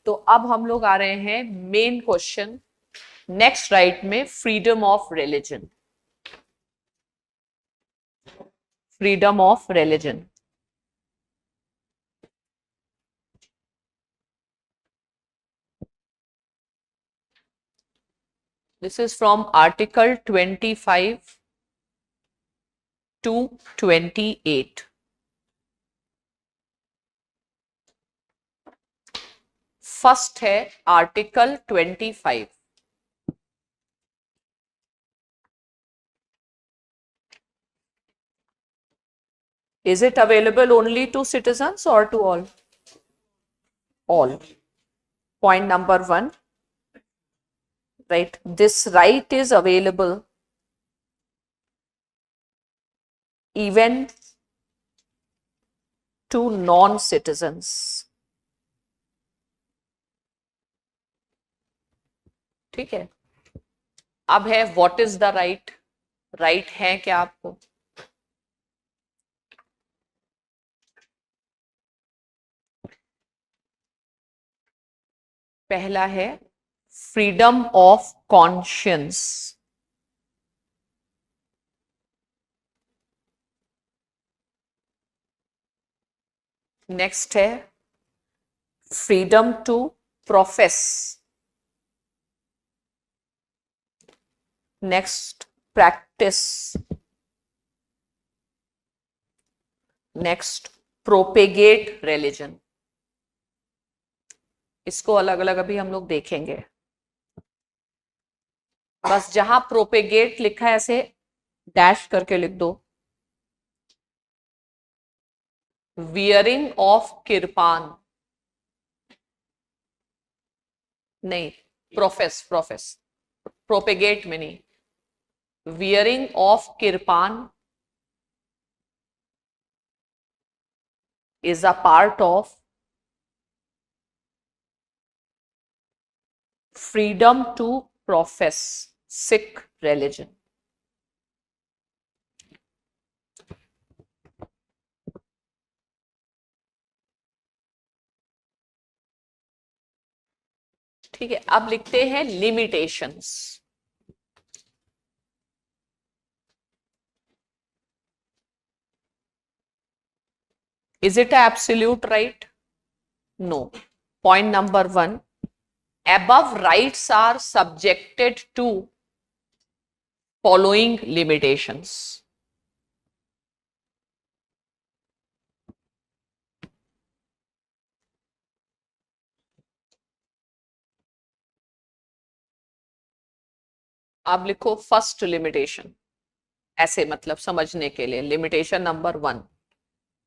तो अब हम लोग आ रहे हैं मेन क्वेश्चन नेक्स्ट राइट में, freedom of religion. Freedom of religion, this is from article 25 to 28. First है article 25। Is it available only to citizens or to all? All. Point number 1, right? This right is available even to non-citizens. ठीक है। अब है what is the right. Right है क्या आपको? पहला है फ्रीडम ऑफ कॉन्शियंस, नेक्स्ट है freedom to profess, next practise, next propagate religion. इसको अलग अलग अभी हम लोग देखेंगे। बस जहां प्रोपेगेट लिखा है ऐसे डैश करके लिख दो। वियरिंग ऑफ किरपान, नहीं, प्रोफेस, प्रोफेस, प्रोपेगेट में नहीं। Wearing of kirpan is a part of freedom to profess Sikh religion. ठीक है, अब लिखते हैं limitations. Is it an absolute right? No. Point number 1, above rights are subjected to following limitations. अब लिखो फर्स्ट लिमिटेशन, ऐसे मतलब समझने के लिए लिमिटेशन नंबर 1,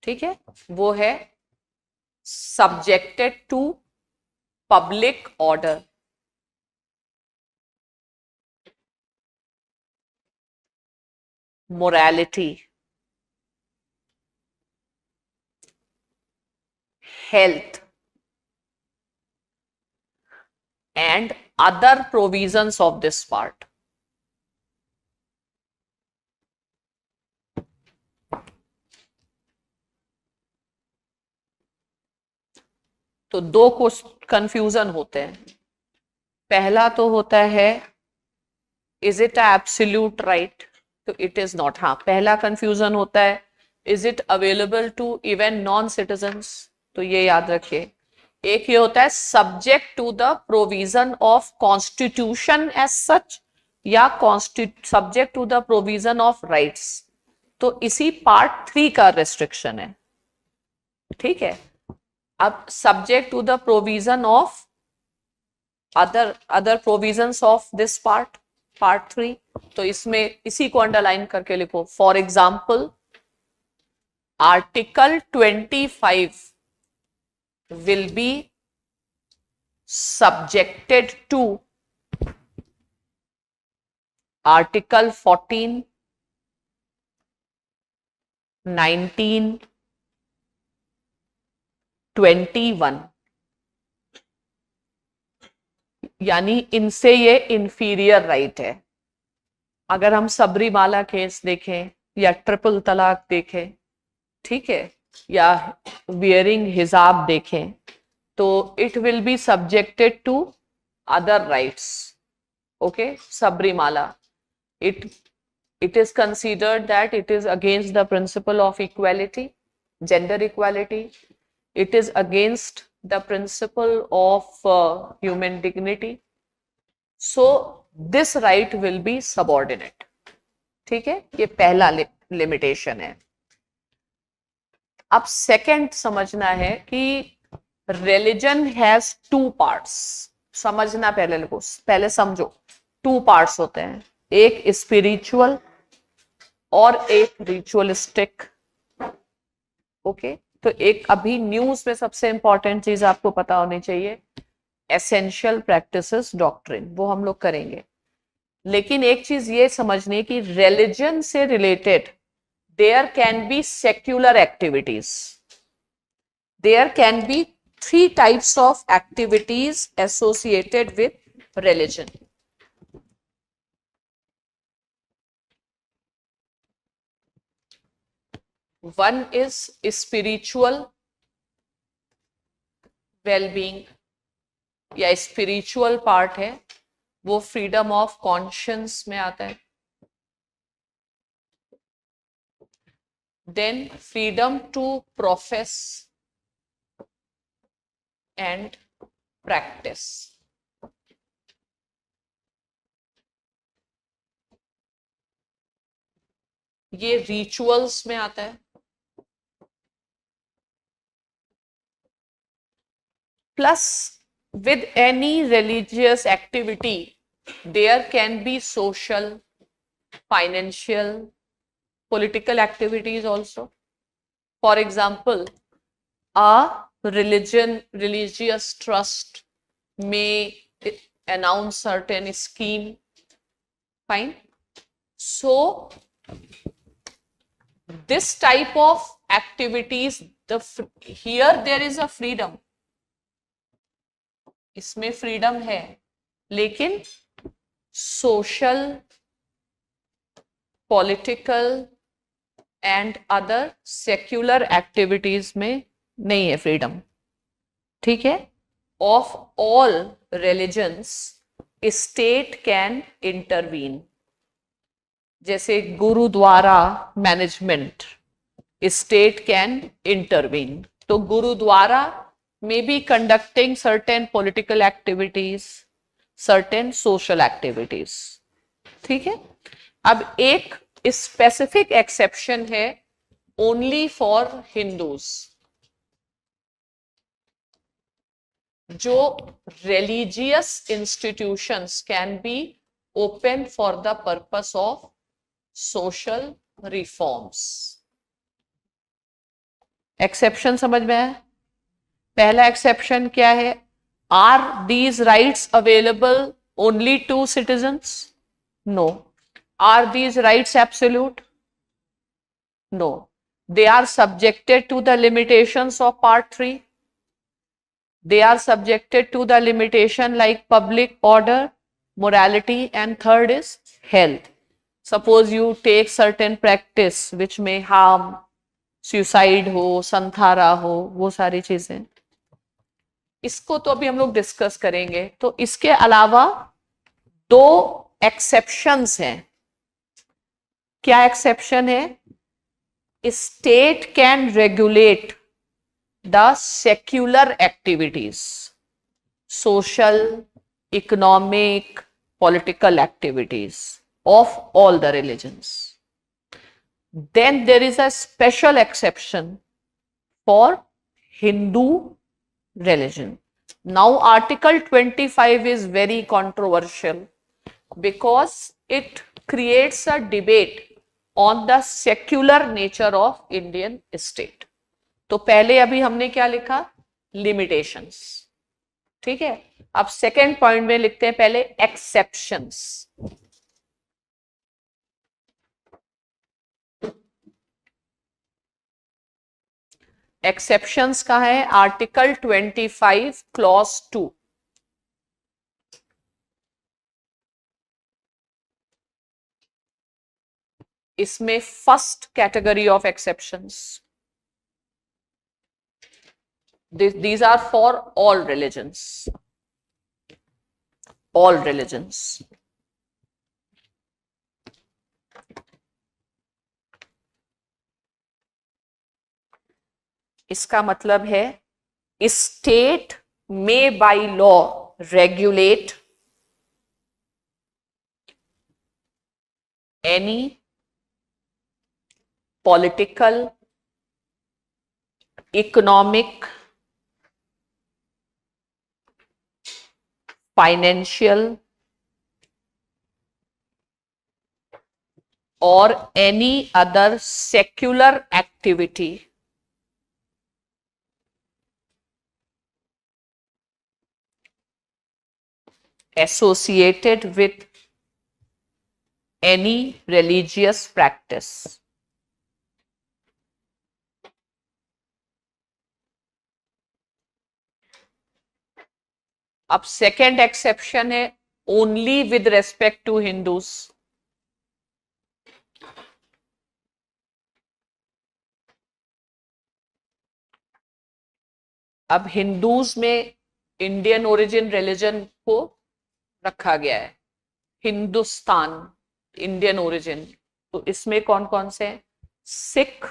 ठीक है, वो है subjected to public order, morality, health and other provisions of this part. तो दो को कंफ्यूजन होते हैं। पहला तो होता है इज इट एब्सोल्यूट राइट, तो इट इज नॉट। हाँ, पहला कंफ्यूजन होता है is it available to even non citizens, तो ये याद रखिए। एक ये होता है subject to the provision of constitution as such, या subject to the provision of rights, तो इसी पार्ट 3 का रेस्ट्रिक्शन है। ठीक है, अब subject to the provision of other provisions of this part 3, तो इसमें इसी को अंडरलाइन करके लिखो। For example article 25 will be subjected to article 14, 19, 21, यानी इनसे ये इंफीरियर राइट है। अगर हम सबरीमाला केस देखें या ट्रिपल तलाक देखें, ठीक है, या वियरिंग हिजाब देखें, तो it will be subjected to other rights. Okay, Sabrimala. It is considered that it is against the principle of equality, gender equality. It is against the principle of human dignity. So this right will be subordinate. ठीक है, ये पहला limitation है. अब second समझना है कि religion has two parts. समझना पहले समझो. टू पार्ट्स होते हैं, एक स्पिरिचुअल और एक रिचुअलिस्टिक. ओके, तो एक अभी न्यूज में सबसे इंपॉर्टेंट चीज आपको पता होनी चाहिए, एसेंशियल प्रैक्टिसेस डॉक्ट्रिन, वो हम लोग करेंगे. लेकिन एक चीज ये समझनी कि रिलीजन से related there can be secular activities. There can be three types of activities associated with religion. One is spiritual well-being, या spiritual part है, वो freedom of conscience में आता है. Then freedom to profess and practice. ये rituals में आता है. Plus with any religious activity there can be social, financial, political activities also. For example, a religious trust may announce certain scheme. Fine. So this type of activities, here there is a freedom. इसमें freedom है, लेकिन social, political and other secular activities में नहीं है freedom. ठीक है. Of all religions state can intervene. जैसे gurdwara management, state can intervene. तो gurdwara may be conducting certain political activities, certain social activities. ठीक है. अब एक स्पेसिफिक एक्सेप्शन है ओनली फॉर हिंदूज. जो religious institutions can be open for the purpose of social reforms. Exception समझ में है. पहला एक्सेप्शन क्या है? Are these rights available only to citizens? No. Are these rights absolute? No. They are subjected to the limitations of part 3. They are subjected to the limitation like public order, morality, and third is health. Suppose you take certain practice which may harm, suicide हो, संथारा हो, वो सारी चीजें. इसको तो अभी हम लोग डिस्कस करेंगे. तो इसके अलावा दो एक्सेप्शंस हैं. क्या एक्सेप्शन है? State can regulate the secular activities, social, economic, political activities of all the religions. Then there is a special exception for Hindu religion. Now Article 25 is very controversial because it creates a debate on the secular nature of Indian state. तो पहले अभी हमने क्या लिखा? limitations. ठीक है. अब second point में लिखते हैं पहले exceptions. एक्सेप्शंस का है आर्टिकल 25 क्लॉज 2. इसमें first category of exceptions, These are for all religions. All religions. इसका मतलब है state may by law regulate any political, economic, financial, or any other secular activity associated with any religious practice. अब second exception है only with respect to Hindus. अब हिंदूज में Indian origin religion को रखा गया है, हिंदुस्तान इंडियन ओरिजिन. तो इसमें कौन कौन से हैं? सिख,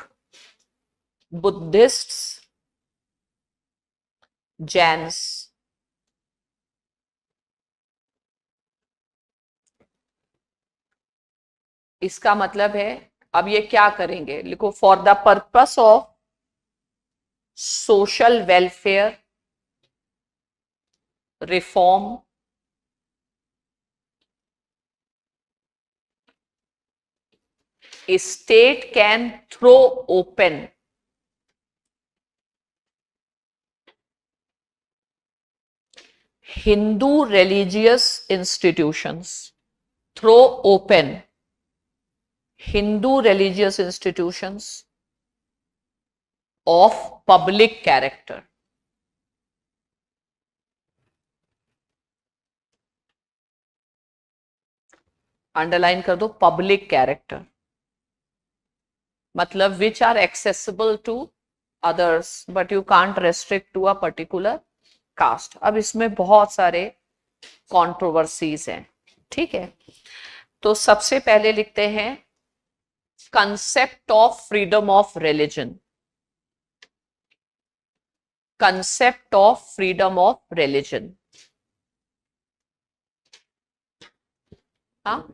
बुद्धिस्ट, जैन्स. इसका मतलब है अब ये क्या करेंगे, लिखो for the purpose of social welfare reform a state can throw open Hindu religious institutions. Throw open Hindu religious institutions of public character. Underline कर दो पब्लिक कैरेक्टर, मतलब which are accessible to others but you can't restrict to a particular caste. अब इसमें बहुत सारे controversies हैं, ठीक है. तो सबसे पहले लिखते हैं concept of freedom of religion. Concept of freedom of religion. हाँ,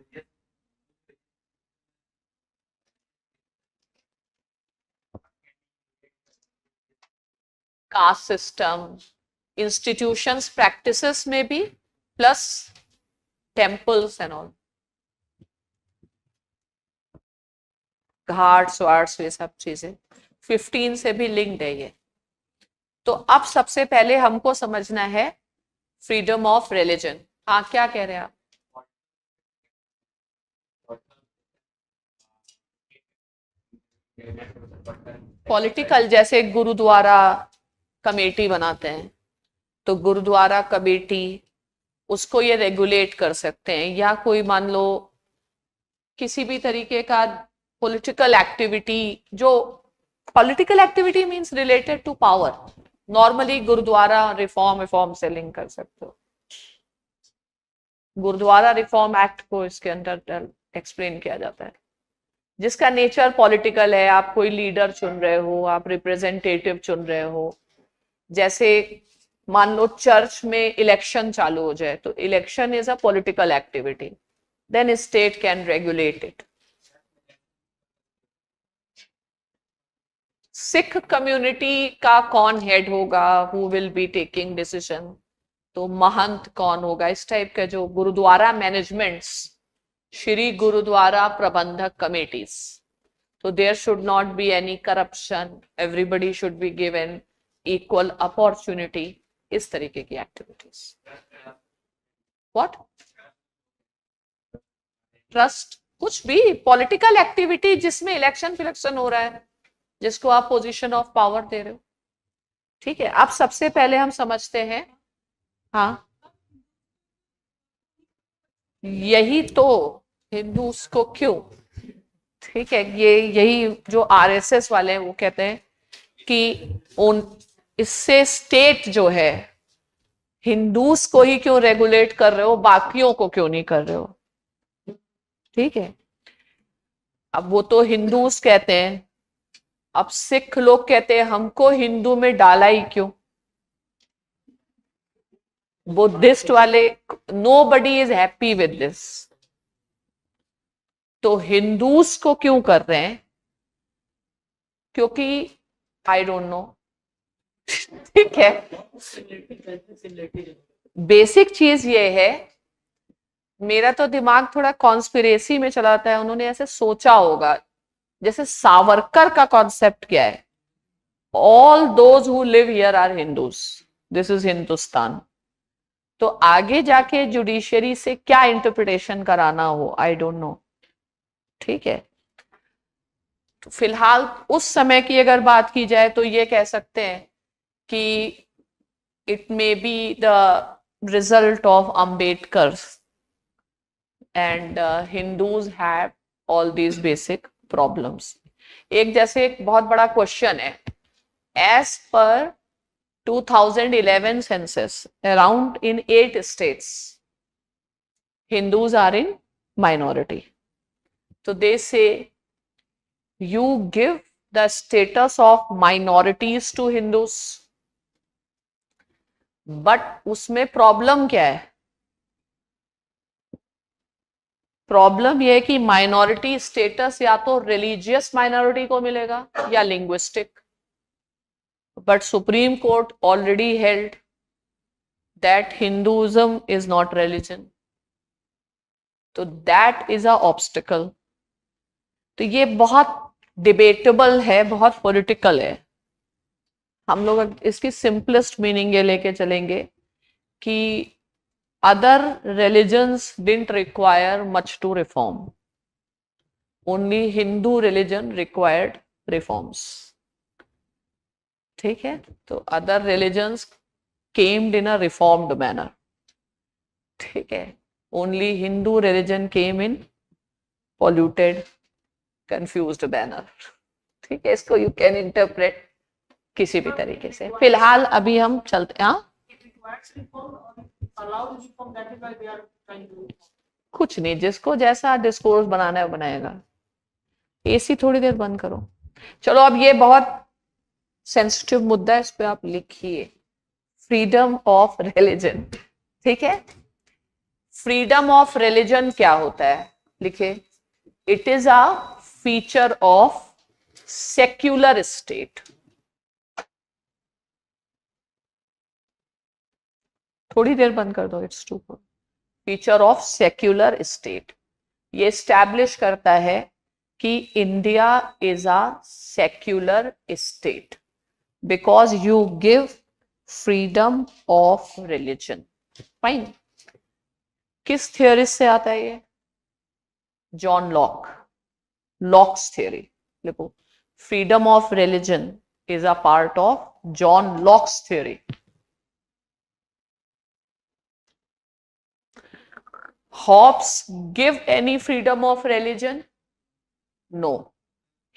caste system, institutions, practices may be, plus temples and all, ghats वार्ट्स ये सब चीजें 15 से भी लिंक्ड है ये. तो अब सबसे पहले हमको समझना है फ्रीडम ऑफ रिलीजन. हाँ, क्या कह रहे हैं आप? पॉलिटिकल, जैसे गुरुद्वारा कमेटी बनाते हैं तो गुरुद्वारा कमेटी उसको ये रेगुलेट कर सकते हैं, या कोई मान लो किसी भी तरीके का पॉलिटिकल एक्टिविटी, जो political activity means related to power, normally gurdwara reform से लिंक कर सकते हो. गुरुद्वारा रिफॉर्म एक्ट को इसके अंदर एक्सप्लेन किया जाता है, जिसका नेचर पॉलिटिकल है. आप कोई लीडर चुन रहे हो, आप रिप्रेजेंटेटिव चुन रहे हो. जैसे मान लो चर्च में इलेक्शन चालू हो जाए तो election is a political activity, then state can regulate it. Sikh community का कौन हेड होगा, who will be taking decision, तो महंत कौन होगा, इस टाइप का जो गुरुद्वारा मैनेजमेंट्स, श्री गुरुद्वारा प्रबंधक कमेटीज. तो there should not be any corruption, everybody should be given equal opportunity, इस तरीके की एक्टिविटीज. व्हाट? ट्रस्ट, कुछ भी पॉलिटिकल एक्टिविटी जिसमें इलेक्शन फिलेक्शन हो रहा है, जिसको आप पोजीशन ऑफ पावर दे रहे हो, ठीक है. अब सबसे पहले हम समझते हैं, हाँ यही तो हिंदूस को क्यों, ठीक है, ये यही जो आरएसएस वाले हैं वो कहते हैं कि इससे स्टेट जो है, हिंदूस को ही क्यों रेगुलेट कर रहे हो, बाकियों को क्यों नहीं कर रहे हो? ठीक है, अब वो तो हिंदूस कहते हैं, अब सिख लोग कहते हैं हमको हिंदू में डाला ही क्यों? बुद्धिस्ट वाले, nobody is happy with this. तो हिंदूस को क्यों कर रहे हैं? क्योंकि आई डोंट नो, ठीक है। बेसिक चीज ये है, मेरा तो दिमाग थोड़ा कॉन्स्पिरेसी में चलाता है, उन्होंने ऐसे सोचा होगा, जैसे सावरकर का कॉन्सेप्ट क्या है, all those who live here are Hindus, this is Hindustan. तो आगे जाके जुडिशियरी से क्या इंटरप्रिटेशन कराना हो, आई डोंट नो, ठीक है। तो फिलहाल उस समय की अगर बात की जाए तो ये कह सकते हैं कि it may be the result of Ambedkar and Hindus have all these basic problems. एक जैसे एक बहुत बड़ा क्वेश्चन है, as per 2011 census, around in 8 states, Hindus are in minority. So they say you give the status of minorities to Hindus, but उसमें problem क्या है? Problem यह है कि माइनॉरिटी स्टेटस या तो रिलीजियस माइनॉरिटी को मिलेगा या linguistic, but supreme court already held that Hinduism is not religion. तो that is a obstacle. तो ये बहुत डिबेटेबल है, बहुत पॉलिटिकल है। हम लोग इसकी सिंपलेस्ट मीनिंग ये लेके चलेंगे कि other religions didn't require much to reform, only Hindu religion required reforms, ठीक है। तो other religions camed in a reformed manner, ठीक है। Only Hindu religion came in polluted confused manner, ठीक है। इसको यू कैन इंटरप्रेट किसी भी तरीके से। फिलहाल अभी हम चलते हैं, कुछ नहीं, जिसको जैसा डिस्कोर्स बनाना है बनाएगा। एसी थोड़ी देर बंद करो। चलो, अब ये बहुत सेंसिटिव मुद्दा है, इस पे आप लिखिए, फ्रीडम ऑफ रिलीजन, ठीक है। फ्रीडम ऑफ रिलीजन क्या होता है, लिखे, it is a feature of secular state. थोड़ी देर बंद कर दो, it's too. Feature of secular state, ये स्टैब्लिश करता है कि India is a secular state because you give freedom of religion. Fine. किस थियोरिस्ट से आता है ये? John Locke, Locke's theory. देखो, freedom of religion is a part of John Locke's theory. Hobbes give any freedom of religion? No.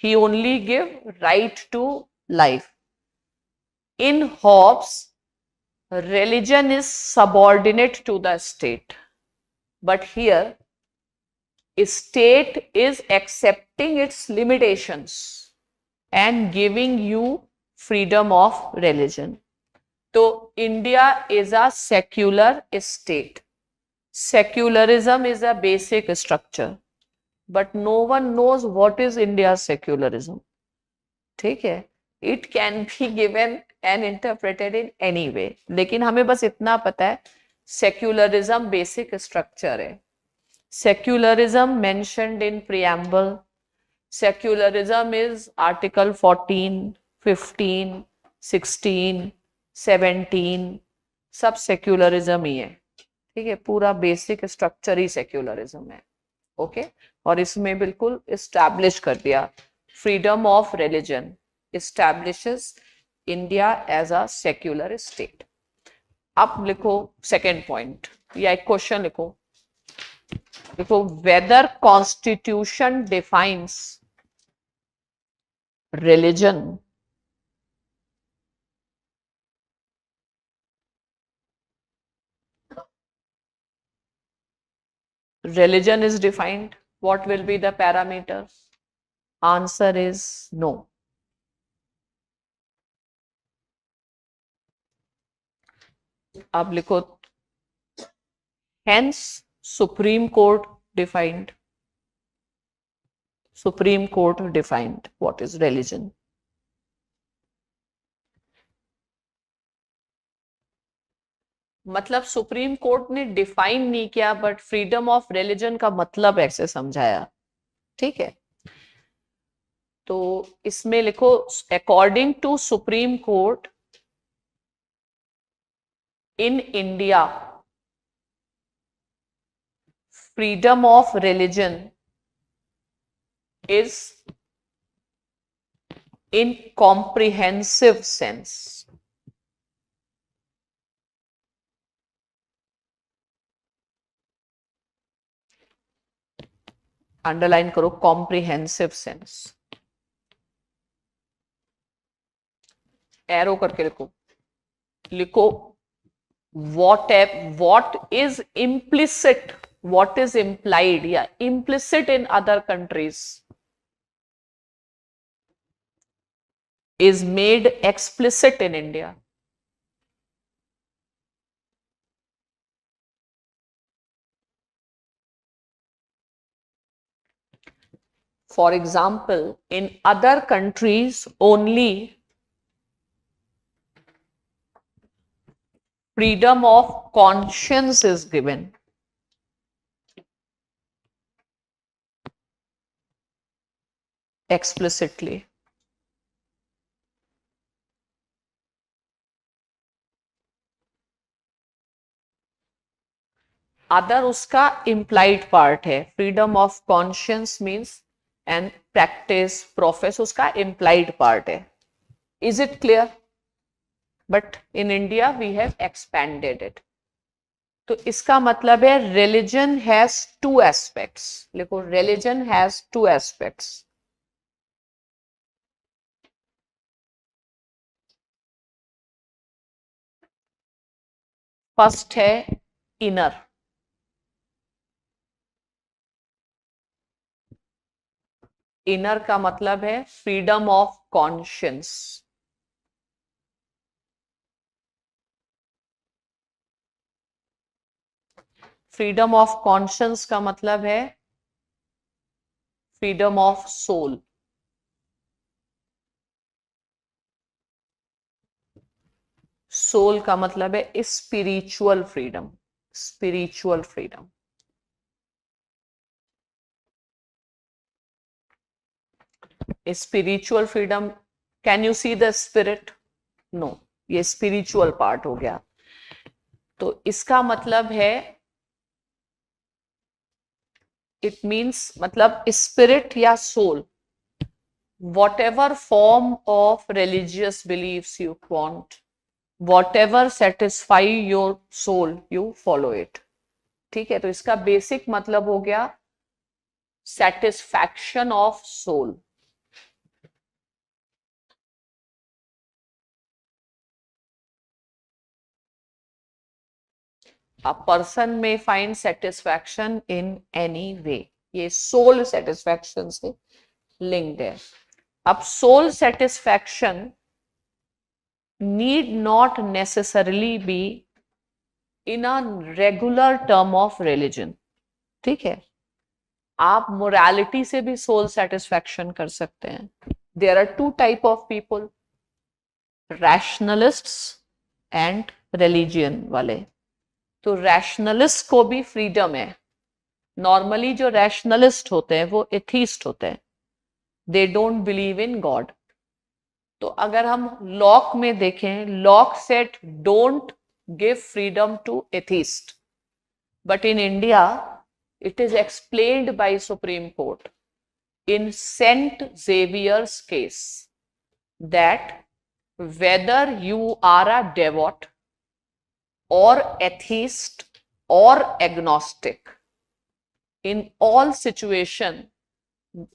He only give right to life. In Hobbes, religion is subordinate to the state. But here, state is accepting its limitations and giving you freedom of religion. So, India is a secular state. Secularism is a basic structure, but no one knows what is India's secularism, ठीक है। It can be given and interpreted in any way, लेकिन हमें बस इतना पता है secularism basic structure है। Secularism mentioned in preamble, secularism is article 14, 15, 16, 17, सब secularism ही है, ठीक है। पूरा बेसिक स्ट्रक्चर ही सेक्युलरिज्म है, ओके। और इसमें बिल्कुल इस्टेब्लिश कर दिया, freedom of religion establishes India as a secular state. अब लिखो सेकेंड पॉइंट, या एक क्वेश्चन लिखो, देखो, whether constitution defines religion religion is defined, what will be the parameters? Answer is no. अब लिखो, hence Supreme Court defined what is religion. मतलब supreme court ने डिफाइन नहीं किया, बट फ्रीडम ऑफ रिलीजन का मतलब ऐसे समझाया, ठीक है। तो इसमें लिखो, according to supreme court in India, freedom of religion is in comprehensive sense. Underline करो, कॉम्प्रिहेंसिव सेंस, एरो करके लिखो what is implicit, what is implied या implicit in other countries is made explicit in India. For example, in other countries only freedom of conscience is given. Explicitly. Other उसका implied part है. Freedom of conscience means and practice, profess उसका implied part है. Is it clear? But in India we have expanded it. तो इसका मतलब है religion has two aspects. लिखो, religion has two aspects. First है इनर. इनर का मतलब है freedom of conscience. Freedom of conscience का मतलब है फ्रीडम ऑफ सोल. सोल का मतलब है spiritual freedom. Spiritual freedom. Spiritual freedom, can you see the spirit? No, ये स्पिरिचुअल पार्ट हो गया. तो इसका मतलब है, इट मीन्स मतलब स्पिरिट या soul, whatever form of religious beliefs you want, whatever satisfy your soul, you follow it. ठीक है, तो इसका बेसिक मतलब हो गया satisfaction of soul. A person may find satisfaction in any way. ये soul satisfaction से linked है. अब soul satisfaction need not necessarily be in a regular term of religion. ठीक है, आप morality से भी soul satisfaction कर सकते हैं. There are two type of people, rationalists and religion वाले. तो rationalist को भी freedom है. नॉर्मली जो rationalist होते हैं वो एथीस्ट होते हैं. They don't believe in God. तो अगर हम लॉक में देखें, Locke said don't give freedom to atheist, but in India it is explained by Supreme court in Saint Xavier's case that whether you are a devotee or atheist or agnostic, in all situation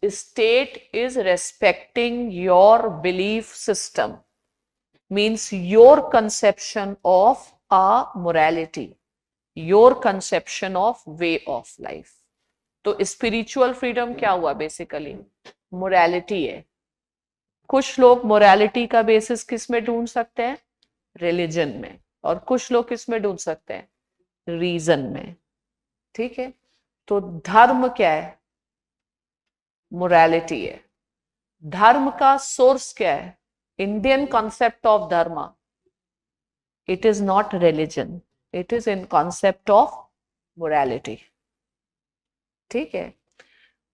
state is respecting your belief system, means your conception of a morality, your conception of way of life. तो spiritual freedom क्या हुआ? Basically morality है। कुछ लोग morality का basis किस में ढूंढ सकते हैं? रिलीजन में। और कुछ लोग किस में ढूंढ सकते हैं? रीजन में। ठीक है, तो धर्म क्या है? मोरालिटी है। धर्म का सोर्स क्या है? इंडियन कॉन्सेप्ट ऑफ धर्म, it is not religion, it is in concept of morality. ठीक है,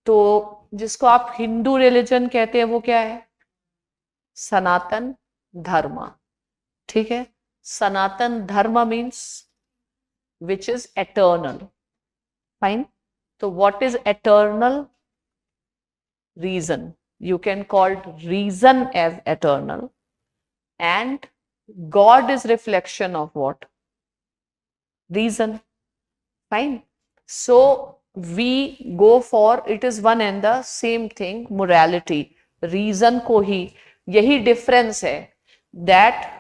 तो जिसको आप हिंदू रिलीजन कहते हैं वो क्या है? सनातन धर्म। ठीक है, Sanatan Dharma means which is eternal. Fine, तो what is eternal? Reason. You can call reason as eternal, and God is reflection of what? Reason. Fine. So we go for, it is one and the same thing, morality. Reason को ही, यही difference है that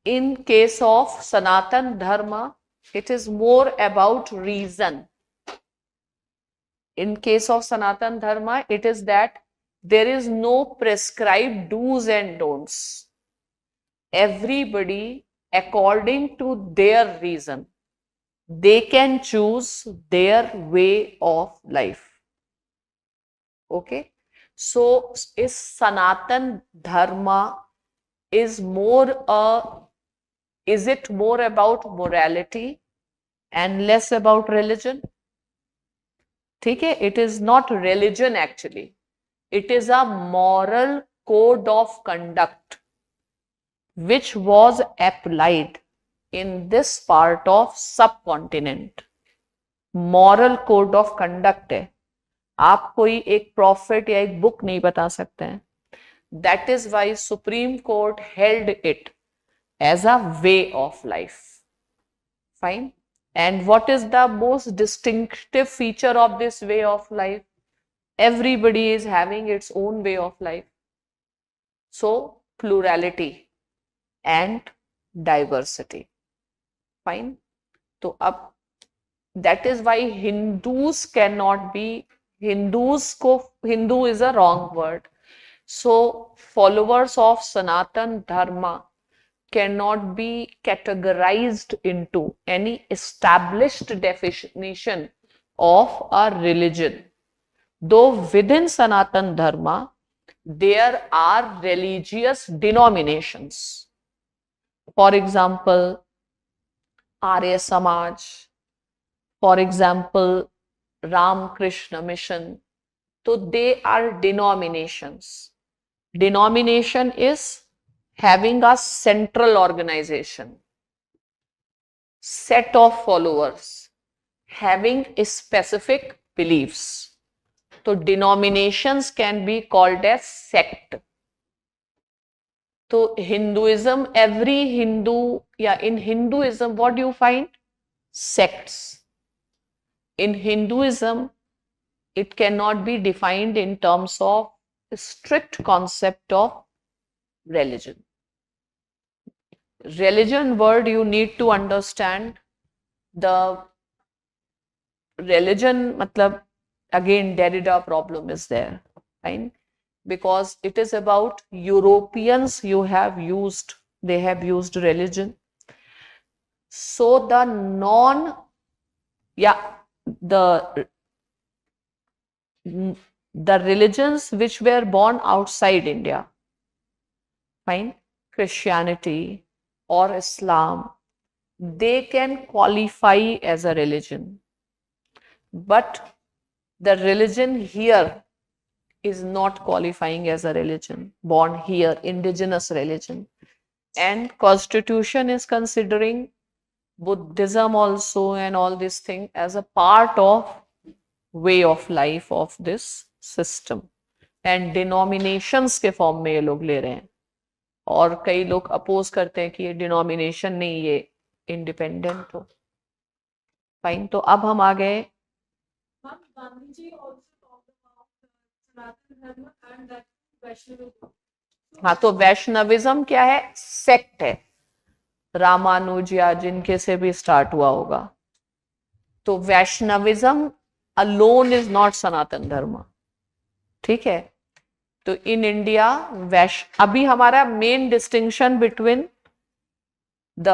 in case of Sanatan Dharma it is more about reason. In case of Sanatan Dharma, it is that there is no prescribed do's and don'ts. Everybody, according to their reason, they can choose their way of life. Okay, so is Sanatan Dharma is more is it more about morality and less about religion? ठीक है, it is not religion actually, it is a moral code of conduct which was applied in this part of subcontinent. Moral code of conduct है, आप कोई एक prophet या एक book नहीं बता सकते हैं. That is why Supreme Court held it as a way of life. Fine. And what is the most distinctive feature of this way of life? Everybody is having its own way of life. So plurality and diversity. Fine. So अब that is why Hindus cannot be, Hindus को, Hindu is a wrong word. So followers of Sanatan Dharma cannot be categorized into any established definition of a religion. Though within Sanatan Dharma, there are religious denominations. For example, Arya Samaj, for example, Ram Krishna Mission. So they are denominations. Denomination is having a central organization, set of followers, having specific beliefs. So denominations can be called as sect. So Hinduism, every Hindu, in Hinduism, what do you find? Sects. In Hinduism, it cannot be defined in terms of a strict concept of religion. Religion word, you need to understand the religion, matlab, again Derrida problem is there, fine, because it is about Europeans they have used religion. So the the religions which were born outside India, fine, Christianity or Islam, they can qualify as a religion. But the religion here is not qualifying as a religion, born here, indigenous religion. And Constitution is considering Buddhism also and all this thing as a part of way of life of this system. And denominations के form में ये लोग ले रहे हैं, और कई लोग अपोज करते हैं कि ये डिनोमिनेशन नहीं, ये इंडिपेंडेंट हो. फाइन, तो अब हम आ गए. हाँ, तो वैष्णविज्म क्या है? सेक्ट है. रामानुज या जिनके से भी स्टार्ट हुआ होगा. तो Vaishnavism alone is not Sanatan Dharma. ठीक है, तो इन इंडिया अभी हमारा main distinction between the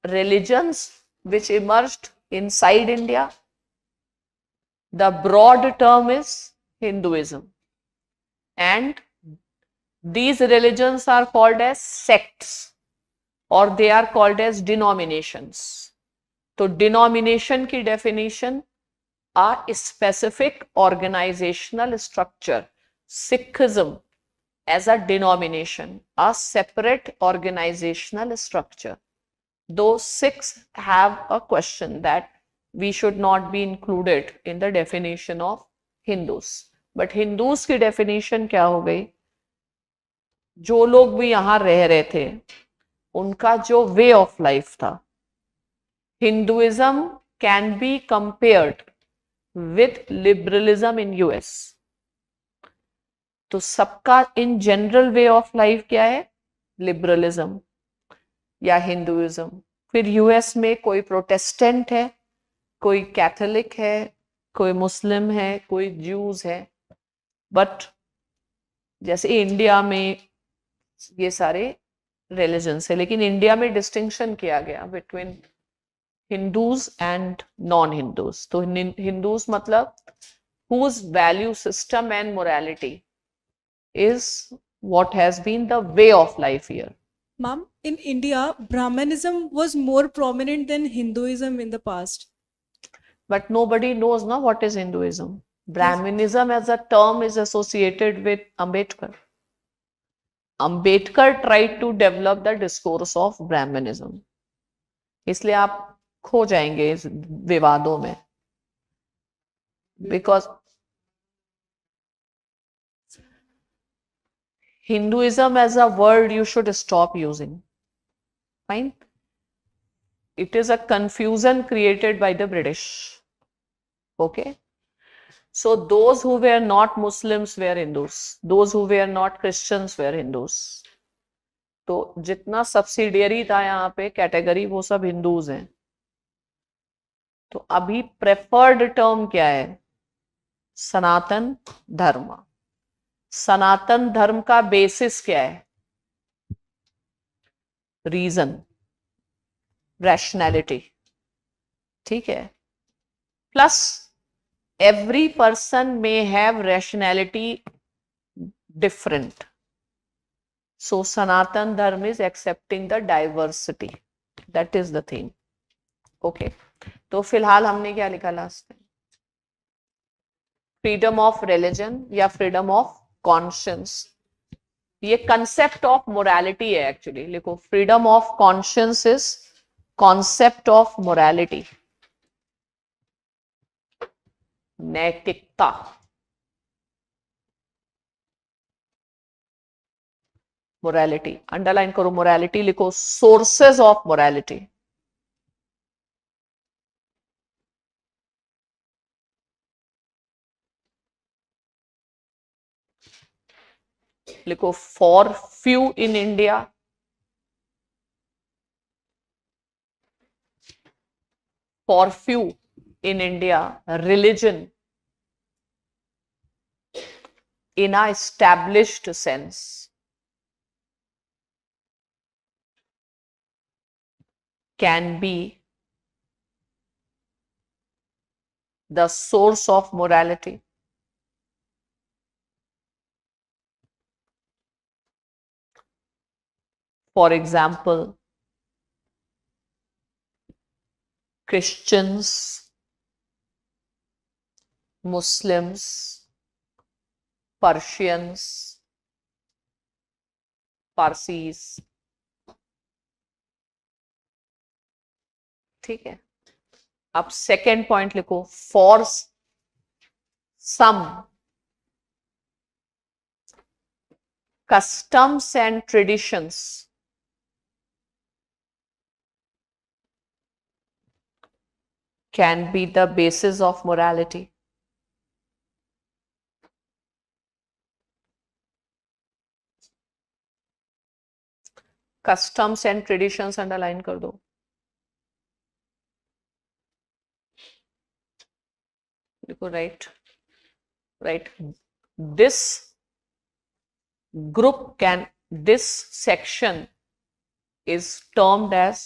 religions which emerged inside India, the broad term is Hinduism, and these religions are called as sects or they are called as denominations. तो denomination की definition, a specific organizational structure. Sikhism as a denomination, a separate organizational structure. Those Sikhs have a question that we should not be included in the definition of Hindus. But Hindus की definition क्या हो गई? जो लोग भी यहाँ रह रहे थे उनका जो वे ऑफ लाइफ था, Hinduism can be compared with liberalism in US. तो सबका in general way of life क्या है? लिबरलिज्म या हिंदुइज्म. फिर यूएस में कोई प्रोटेस्टेंट है, कोई कैथोलिक है, कोई मुस्लिम है, कोई ज्यूज है. बट जैसे इंडिया में ये सारे रिलीजन्स है, लेकिन इंडिया में डिस्टिंक्शन किया गया between Hindus and non Hindus. तो हिंदूज मतलब whose value system and morality is what has been the way of life here. Ma'am, in India, Brahmanism was more prominent than Hinduism in the past. But nobody knows now what is Hinduism. Brahmanism as a term is associated with Ambedkar. Ambedkar tried to develop the discourse of Brahmanism. इसलिए आप खो जाएंगे इस विवादों में. Because Hinduism as a word you should stop using. Fine? It is a confusion created by the British. Okay? So those who were not Muslims were Hindus. Those who were not Christians were Hindus. तो जितना subsidiary था यहाँ पे category वो सब Hindus हैं. तो अभी प्रेफर्ड टर्म क्या है? सनातन धर्म. सनातन धर्म का बेसिस क्या है? Reason, rationality. ठीक है. Plus every person may have rationality different. So Sanatan Dharma is accepting the diversity. That is the thing. Okay. तो फिलहाल हमने क्या लिखा लास्ट में? फ्रीडम ऑफ रिलीजन या फ्रीडम ऑफ कॉन्शियंस. ये कंसेप्ट ऑफ मोरालिटी है एक्चुअली. लिखो, freedom of conscience is concept of morality. नैतिकता. मोरालिटी अंडरलाइन करो. मोरालिटी लिखो. Sources of morality. लिखो. For few in India, for few in India, religion in a established sense can be the source of morality. For example, Christians, Muslims, Persians, Parsis. ठीक है. अब second point लिखो. For some customs and traditions can be the basis of morality. Customs and traditions underline कर दो. देखो right right, this group can, this section is termed as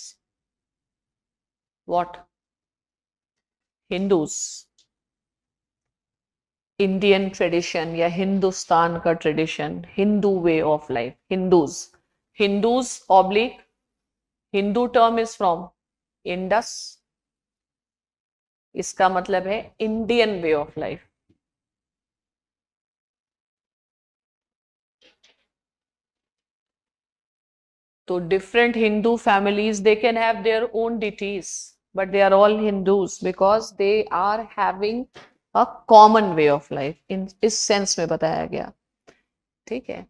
what? Hindus, Indian tradition या हिंदुस्तान का tradition, Hindu way of life, Hindus, Hindus oblique Hindu term is from Indus, इसका मतलब है Indian way of life. तो different Hindu families, they can have their own deities, but they are all Hindus because they are having a common way of life. in इस sense में बताया गया. ठीक है,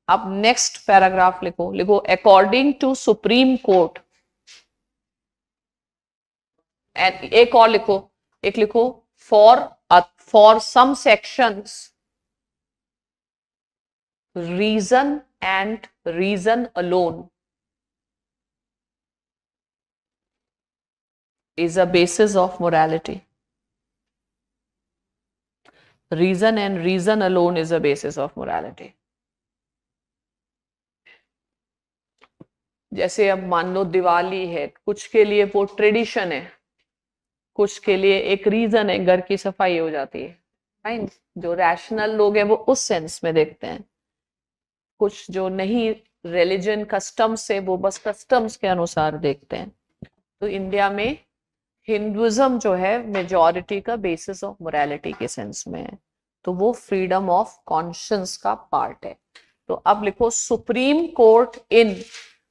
अब नेक्स्ट पैराग्राफ लिखो. लिखो according to supreme court, and एक और लिखो, एक लिखो for some sections reason and reason alone is a basis of morality. Reason and reason alone is a basis of morality. जैसे अब मान लो दिवाली है, कुछ के लिए वो ट्रेडिशन है, कुछ के लिए एक रीजन है, घर की सफाई हो जाती है. फाइन, जो रैशनल लोग हैं वो उस सेंस में देखते हैं. कुछ जो नहीं रिलीजन कस्टम्स है वो बस कस्टम्स के अनुसार देखते हैं. तो इंडिया में हिंदुइज्म जो है मेजॉरिटी का बेसिस ऑफ मोरालिटी के सेंस में है, तो वो फ्रीडम ऑफ कॉन्शियंस का पार्ट है. तो अब लिखो supreme court in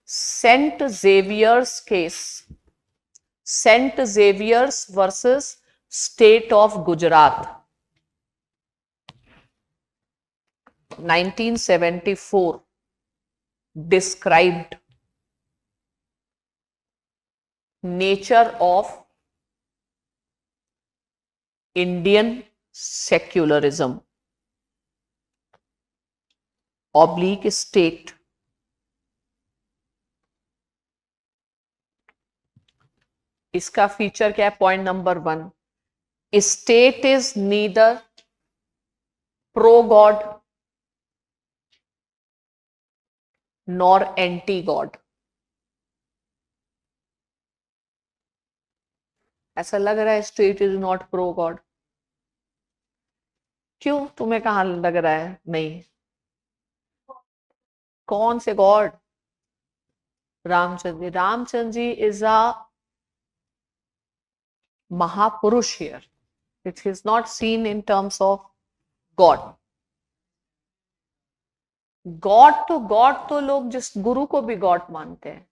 Saint Xavier's case, Saint Xavier's versus state of Gujarat 1974 described nature of Indian secularism oblique state. इसका फीचर क्या है? Point number 1, state is neither pro God nor anti God. ऐसा लग रहा है state is not pro God. क्यों, तुम्हें कहां लग रहा है? नहीं, कौन से God? Ramchandra ji. Ramchandra ji is a महापुरुष here. It is not seen in terms of God. God तो लोग जिस गुरु को भी गॉड मानते हैं.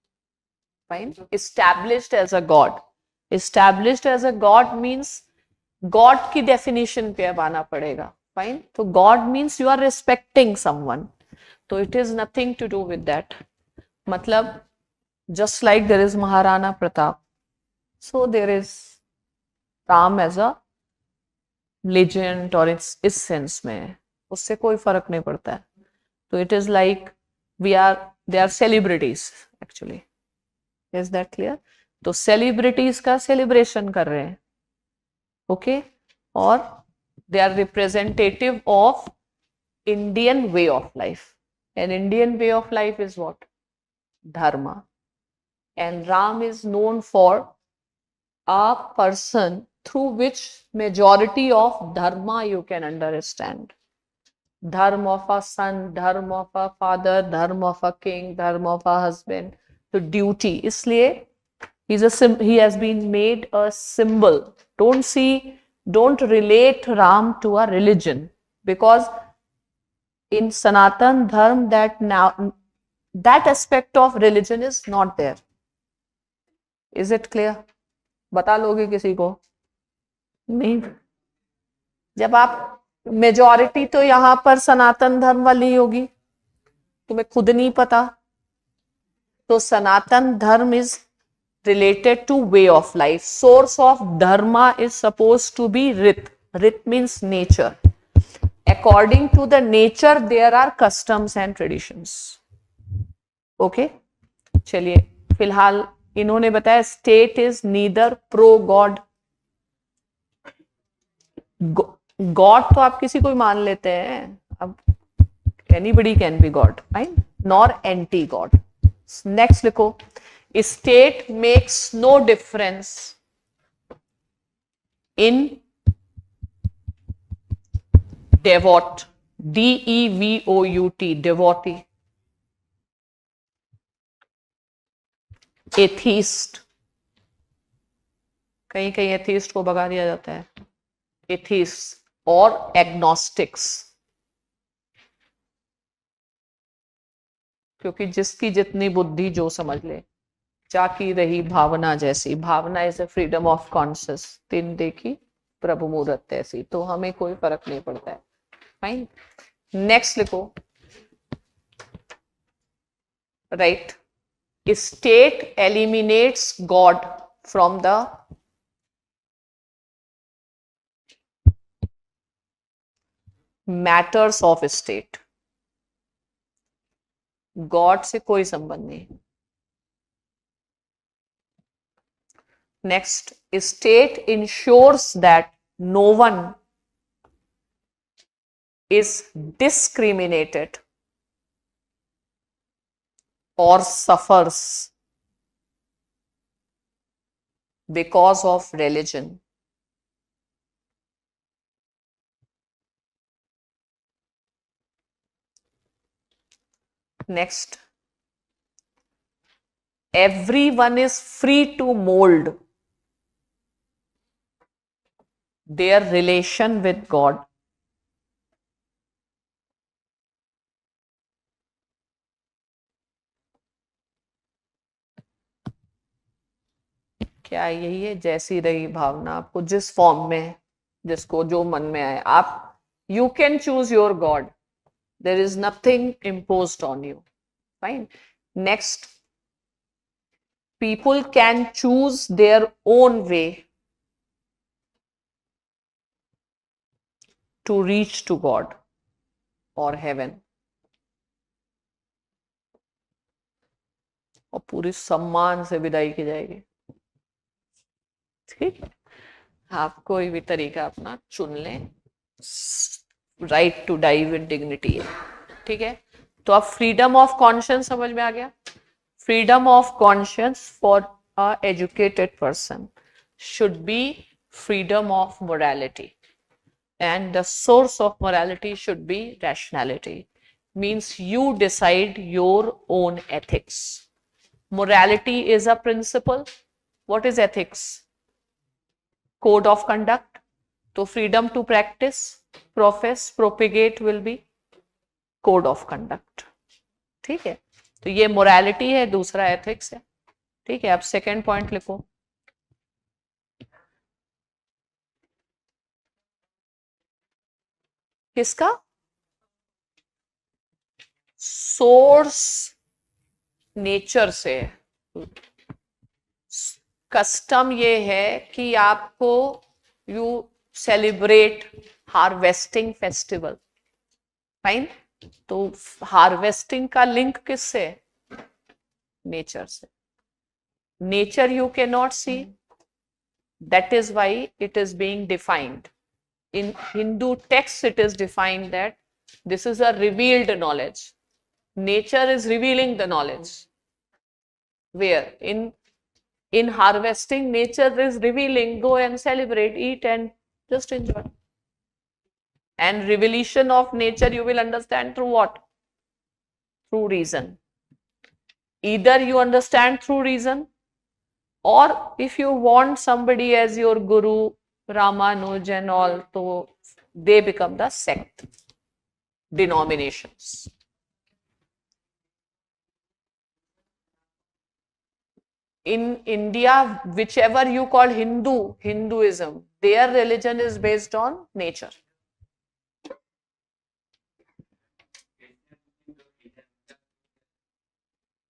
Fine, established as a God. Established as a God means God की डेफिनेशन पे अब आना पड़ेगा. फाइन, तो God means you are respecting someone, तो it is nothing to do with that. मतलब just like there is Maharana Pratap, so there is Ram as a legend, और इस सेंस में उससे कोई फर्क नहीं पड़ता है. तो it is like they are celebrities actually. Is that clear? तो सेलिब्रिटीज का सेलिब्रेशन कर रहे हैं, ओके, और they are representative of Indian way of life. And Indian way of life is what? Dharma. And Ram is known for a person through which majority of dharma you can understand. Dharma of a son, dharma of a father, dharma of a king, dharma of a husband. So duty. इसलिए he has been made a symbol. Don't relate Ram to a religion, because in Sanatan Dharma that aspect of religion is not there. Is it clear? बता लोगे किसी को? नहीं. जब आप majority तो यहां पर सनातन धर्म वाली होगी, तुम्हें खुद नहीं पता. तो Sanatan Dharma is related to way of life. Source of dharma is suppose to be rit. Rit means nature. According to the nature there are customs and traditions. Okay, चलिए फिलहाल इन्होंने बताया state is neither pro god God तो आप किसी को भी मान लेते हैं, अब anybody can be god, fine, nor anti god. Next लिखो, state makes no difference in devout, DEVOUT, devotee, atheist, कहीं कहीं एथीस्ट को भगा दिया जाता है, एथीस्ट, और एग्नोस्टिक्स, क्योंकि जिसकी जितनी बुद्धि जो समझ ले, जाकी रही भावना जैसी, bhavna is a freedom of conscious, दिन देखी प्रभु मूरत ऐसी, तो हमें कोई फर्क नहीं पड़ता है. फाइन. नेक्स्ट लिखो, right, state eliminates God from the matters of state. God से कोई संबंध नहीं. Next, state ensures that no one is discriminated or suffers because of religion. Next, everyone is free to mold their relation with God क्या यही है, जैसी रही भावना, आपको जिस फॉर्म में, जिसको जो मन में आए, आप you can choose your God, there is nothing imposed on you. Fine. Next, people can choose their own way to reach to God और हेवन. और पूरी सम्मान से विदाई की जाएगी. ठीक, आप कोई भी तरीका अपना चुन लें, right to die with dignity है. ठीक है, तो अब फ्रीडम ऑफ कॉन्शियंस समझ में आ गया. Freedom of conscience for a educated person should be freedom of morality, and the source of morality should be rationality, means you decide your own ethics. Morality is a principle. What is ethics? Code of conduct. So freedom to practice, profess, propagate will be code of conduct. ठीक है, तो ये morality है, दूसरा ethics है. ठीक है, अब second point लिखो. किसका? सोर्स नेचर से. कस्टम ये है कि आपको you celebrate harvesting festival. Fine. तो हार्वेस्टिंग का लिंक किससे? नेचर से. Nature you can not see, that is why it is being defined. In Hindu texts, it is defined that this is a revealed knowledge. Nature is revealing the knowledge. Where in harvesting, nature is revealing. Go and celebrate, eat, and just enjoy. And revelation of nature you will understand through what? Through reason. Either you understand through reason, or if you want somebody as your guru, Ramanuj and all, so they become the sect, denominations. In India, whichever you call Hinduism, their religion is based on nature.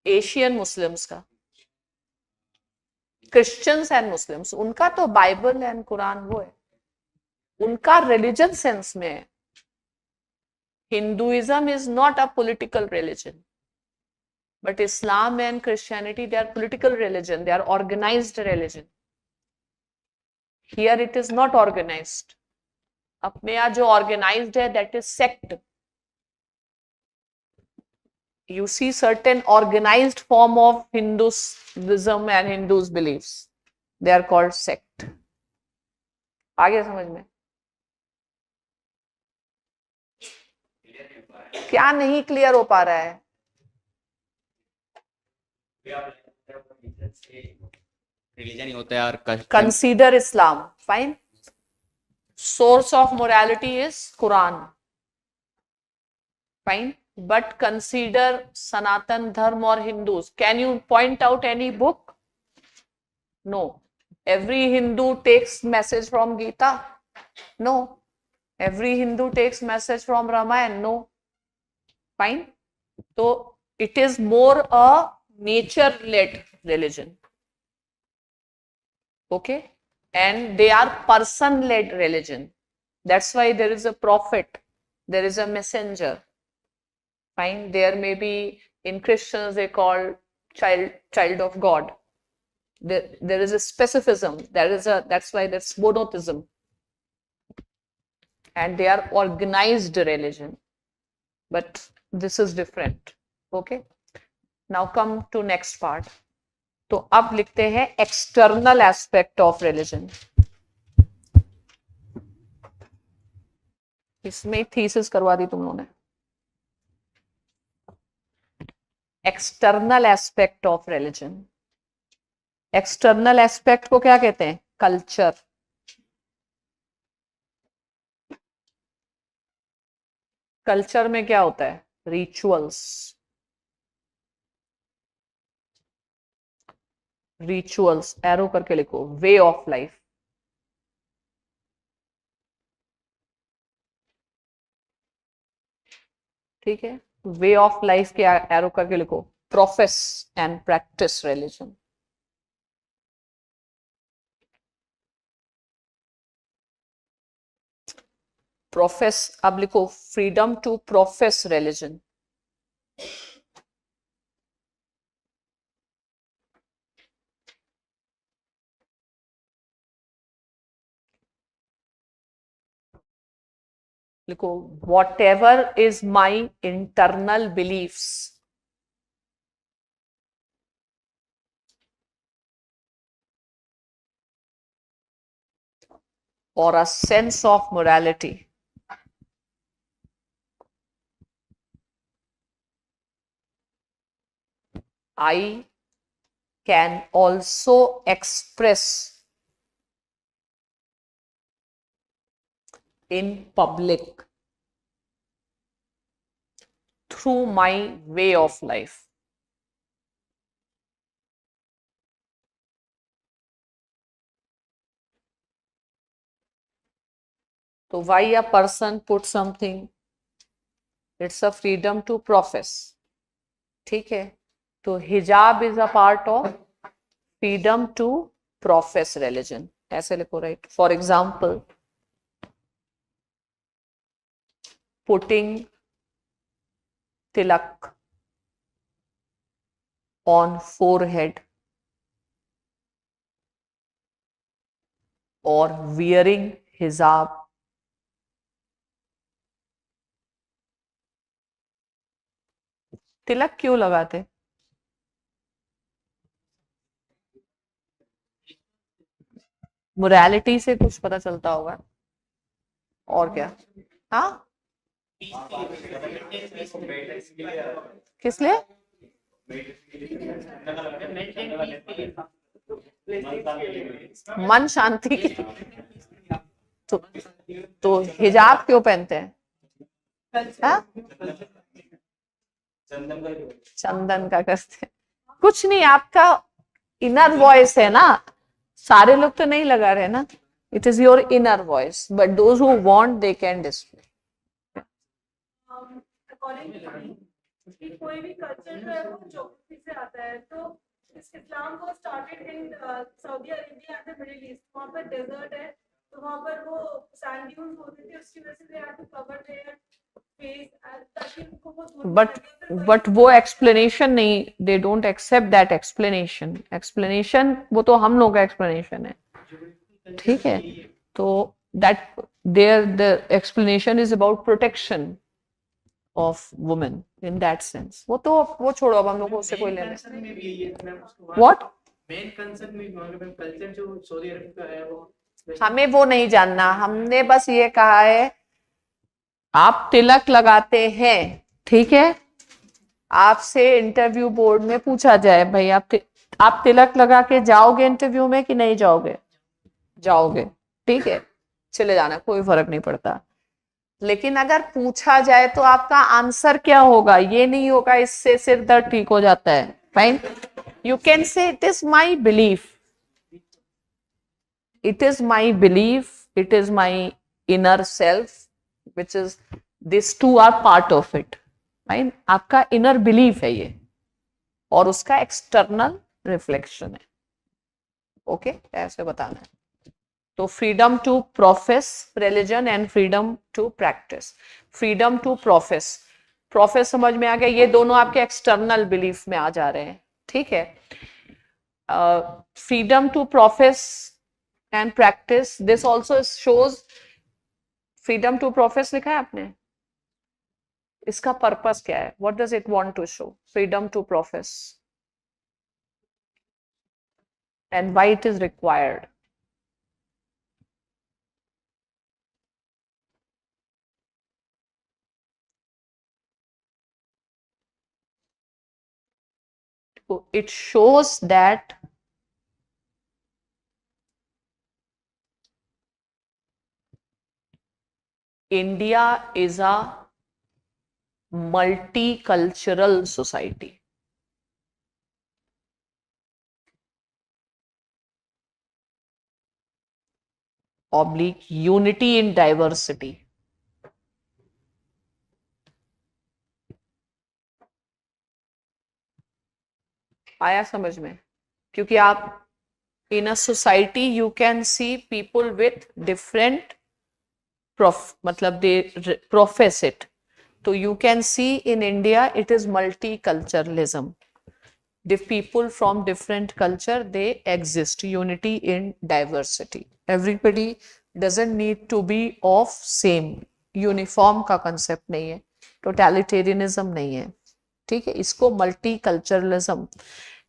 Asian Muslims का, Christians and Muslims, उनका तो Bible and Quran वो है, उनका religion sense में है. Hinduism is not a political religion, but Islam and Christianity, they are political religion, they are organised religion. Here it is not organised. अपने यहाँ जो ऑर्गेनाइज्ड है that is sect. You see certain organized form of Hinduism and Hindus beliefs. They are called sect. आ गया समझ में? क्या नहीं clear हो पा रहा है? रिलीजन ही होता है और Consider Islam. Fine. Source of morality is Quran. Fine. But consider Sanatan Dharma or Hindus. Can you point out any book? No. Every Hindu takes message from Gita? No. Every Hindu takes message from Ramayana? No. Fine. So it is more a nature-led religion. Okay. And they are person-led religion. That's why there is a prophet. There is a messenger. Fine. There may be, in Christians they call child of God. There is a specificism. That's why there's monotheism. And they are organized religion. But this is different. Okay. Now come to next part. तो अब लिखते हैं external aspect of religion. इसमें thesis करवा दी तुम लोगों ने. External aspect of religion. External aspect को क्या कहते हैं? कल्चर. कल्चर में क्या होता है? रिचुअल्स. रिचुअल्स एरो करके लिखो. Way of life. ठीक है. वे ऑफ लाइफ के एरो करके लिखो. Profess and practice religion. Profess अब लिखो. Freedom to profess religion. लिखो. Whatever is my internal beliefs. or a sense of morality. I can also express in public through my way of life. So why a person put something? It's a freedom to profess. ठीक है. तो हिजाब is a part of freedom to profess religion. ऐसे लिखो, right? For example, putting tilak on forehead or wearing hijab. तिलक क्यों लगाते? Morality से कुछ पता चलता होगा. और क्या? हाँ, किस लिए? मन शांति के. तो हिजाब क्यों पहनते हैं? हाँ? चंदन का करते हैं. कुछ नहीं, आपका इनर वॉइस है ना. सारे लोग तो नहीं लगा रहे ना. It is your inner voice, but those who want they can display. कोई भी कल्चर जो है वो ज्योग्राफी से आता है. तो इस्लाम को started in Saudi Arabia and the middle east. वहाँ पर डेजर्ट है, तो वहाँ पर वो सैंड ड्यून्स होते थे, उसकी वजह से they had to cover their face ताकि उनको वो धूप बट वो एक्सप्लेनेशन नहीं. They don't accept that explanation. Explanation वो तो हम लोग का एक्सप्लेनेशन है. ठीक है. तो that there the explanation is about protection of women in that sense. वो छोड़ो, अब हम लोग को उससे कोई लेना कंसर्न में भी यही है मैम, What? मेन कंसर्न में मैम कल्चर जो सऊदी अरब का है वो हमें वो नहीं जानना, हमने बस ये कहा है आप तिलक लगाते हैं, ठीक है, आपसे इंटरव्यू बोर्ड में पूछा जाए भाई आप तिलक लगा के जाओगे इंटरव्यू में कि नहीं जाओगे? जाओगे, ठीक है, चले जाना, कोई फर्क नहीं पड़ता। लेकिन अगर पूछा जाए तो आपका आंसर क्या होगा? ये नहीं होगा इससे सिर दर्द ठीक हो जाता है। Fine, you can say it is my belief, it is my belief, it is my inner self, which is these two are part of it. Fine, आपका inner belief है ये और उसका external reflection है। ओके, ऐसे बताना है। तो freedom to profess religion and freedom to practice, freedom to profess समझ में आ गया, ये दोनों आपके external belief में आ जा रहे हैं, ठीक है। freedom to profess and practice, this also shows, freedom to profess लिखा है आपने, इसका पर्पस क्या है? what does it want to show? freedom to profess and why it is required? It shows that India is a multicultural society. Oblique unity in diversity. आया समझ में? क्योंकि आप in a society you can see people with different मतलब they profess it. So you can see in India it is multiculturalism. The people from different culture, they exist, unity in diversity. Everybody doesn't need to be of same, uniform का concept नहीं है, totalitarianism नहीं है, ठीक है, इसको multiculturalism.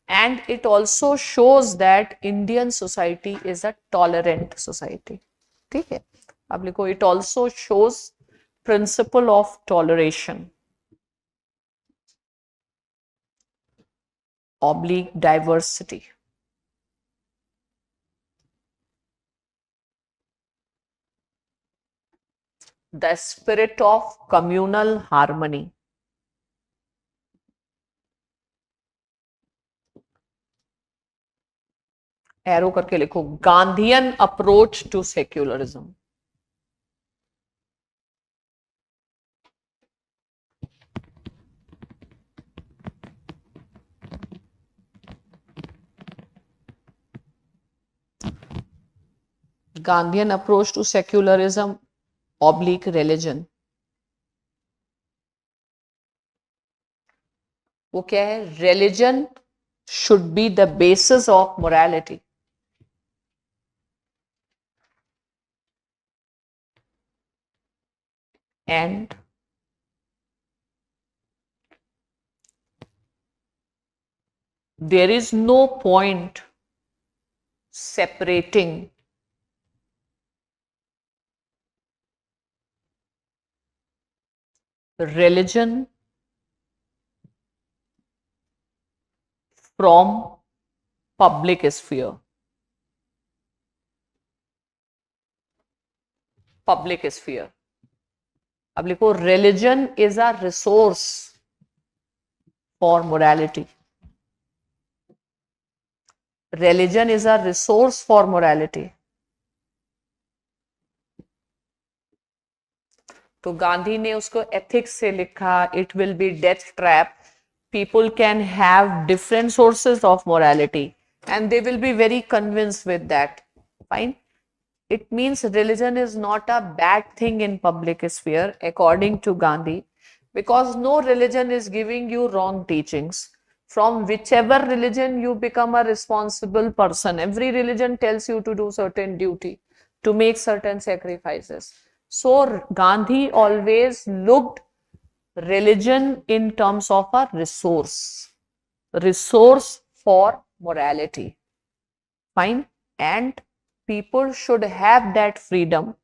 And it also shows that Indian society is a tolerant society, ठीक है। अब लिखो, it also shows principle of toleration oblique diversity. The spirit of communal harmony. Arrow करके लिखो, Gandhian approach to secularism. Gandhian approach to secularism oblique religion. वो क्या है? Religion should be the basis of morality. And there is no point separating religion from public sphere. Public sphere. अब लिखो, religion is a resource for morality. Religion is a resource for morality. तो गांधी ने उसको ethics से लिखा, it will be death trap. People can have different sources of morality and they will be very convinced with that. Fine. It means religion is not a bad thing in public sphere according to Gandhi, because no religion is giving you wrong teachings. From whichever religion you become a responsible person. Every religion tells you to do certain duty. to make certain sacrifices. So Gandhi always looked religion in terms of a resource for morality. Fine. And people should have that freedom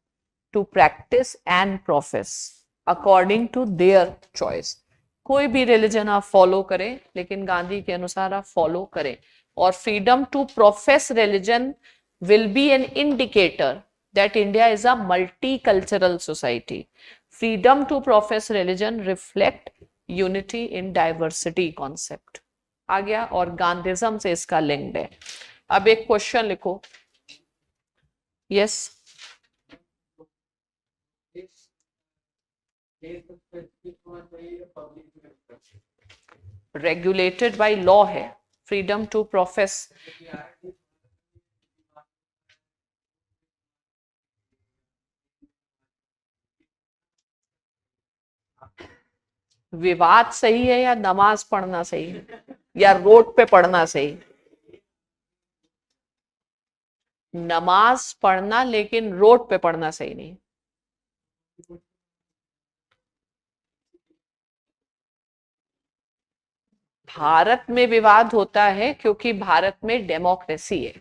to practice and profess according to their choice. कोई भी religion आप follow करें, लेकिन गांधी के अनुसार आप follow करें. और freedom to profess religion will be an indicator that India is a multicultural society. Freedom to profess religion reflect unity in diversity concept. आ गया. और गांधीज्म से इसका लिंक्ड है. अब एक क्वेश्चन लिखो. यस. रेगुलेटेड बाय लॉ है. Freedom to profess. विवाद सही है या नमाज पढ़ना सही है या रोड पे पढ़ना सही? नमाज पढ़ना, लेकिन रोड पे पढ़ना सही नहीं. भारत में विवाद होता है क्योंकि भारत में डेमोक्रेसी है,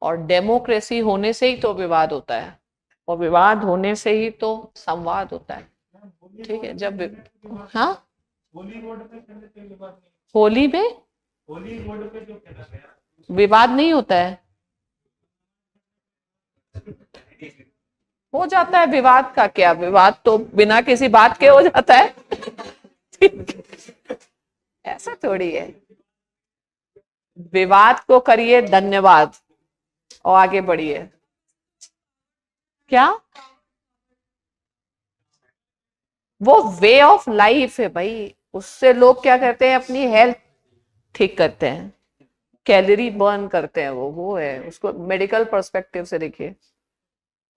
और डेमोक्रेसी होने से ही तो विवाद होता है, और विवाद होने से ही तो संवाद होता है. ठीक है. जब हाँ, होली में विवाद नहीं होता है. हो जाता है. विवाद का क्या, विवाद तो बिना किसी बात के हो जाता है. ऐसा थोड़ी है. विवाद को करिए धन्यवाद और आगे बढ़िए. क्या वो वे ऑफ लाइफ है भाई. उससे लोग क्या करते हैं, अपनी हेल्थ ठीक करते हैं, कैलोरी बर्न करते हैं. वो है. उसको मेडिकल पर्सपेक्टिव से देखिए.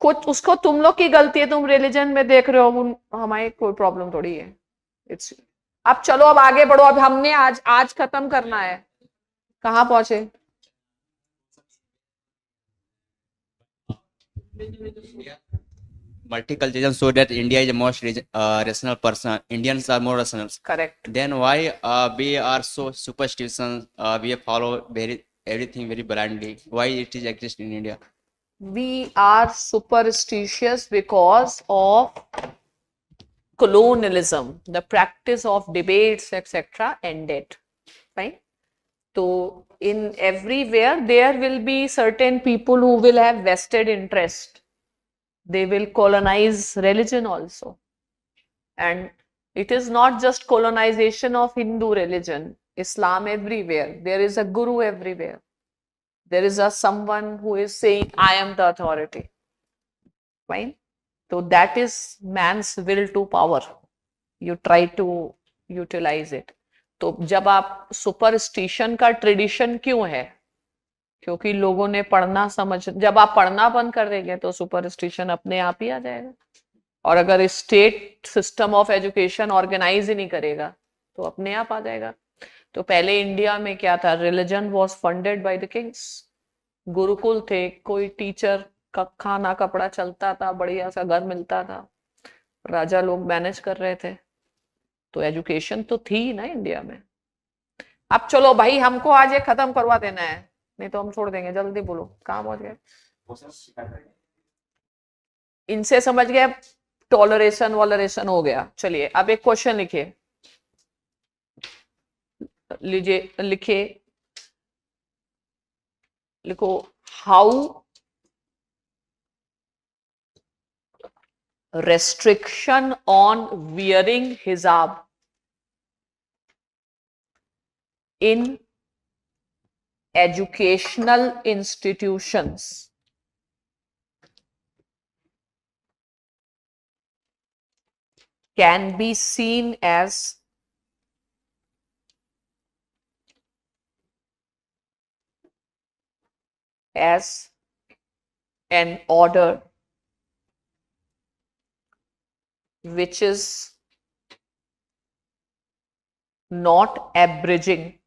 कुछ उसको तुम लोग की गलती है, तुम रिलीजन में देख रहे हो, हमारी कोई प्रॉब्लम थोड़ी है. इट्स. अब चलो, अब आगे बढ़ो. अब हमने आज खत्म करना है. कहाँ पहुंचे? Multiculturalism so that India is the most rational person. Indians are more rational. Correct. Then why we are so superstitious? We follow everything very blindly. Why it is exist in India? We are superstitious because of colonialism. The practice of debates, etc. ended. Right? So in everywhere there will be certain people who will have vested interest. They will colonize religion also. And it is not just colonization of Hindu religion. Islam everywhere. There is a guru everywhere. There is a someone who is saying, I am the authority. Fine? So that is man's will to power. You try to utilize it. तो जब आप superstition का tradition क्यों है? क्योंकि लोगों ने पढ़ना समझ, जब आप पढ़ना बंद कर देंगे तो सुपरस्टिशन अपने आप ही आ जाएगा. और अगर state system of education organise ही नहीं करेगा तो अपने आप आ जाएगा. तो पहले इंडिया में क्या था? Religion was funded by the Kings. Gurukul थे. कोई टीचर का खाना कपड़ा चलता था, बढ़िया सा घर मिलता था, राजा लोग मैनेज कर रहे थे. तो एजुकेशन तो थी ना इंडिया में. अब चलो भाई, हमको आज ये खत्म करवा देना है, नहीं तो हम छोड़ देंगे. जल्दी बोलो, कहाँ पहुंच गए? इनसे समझ गए. टॉलरेशन वॉलरेशन हो गया. चलिए अब एक क्वेश्चन लिखिए. लीजिए, लिखो. How restriction on wearing hijab in educational institutions can be seen as an order which is not abridging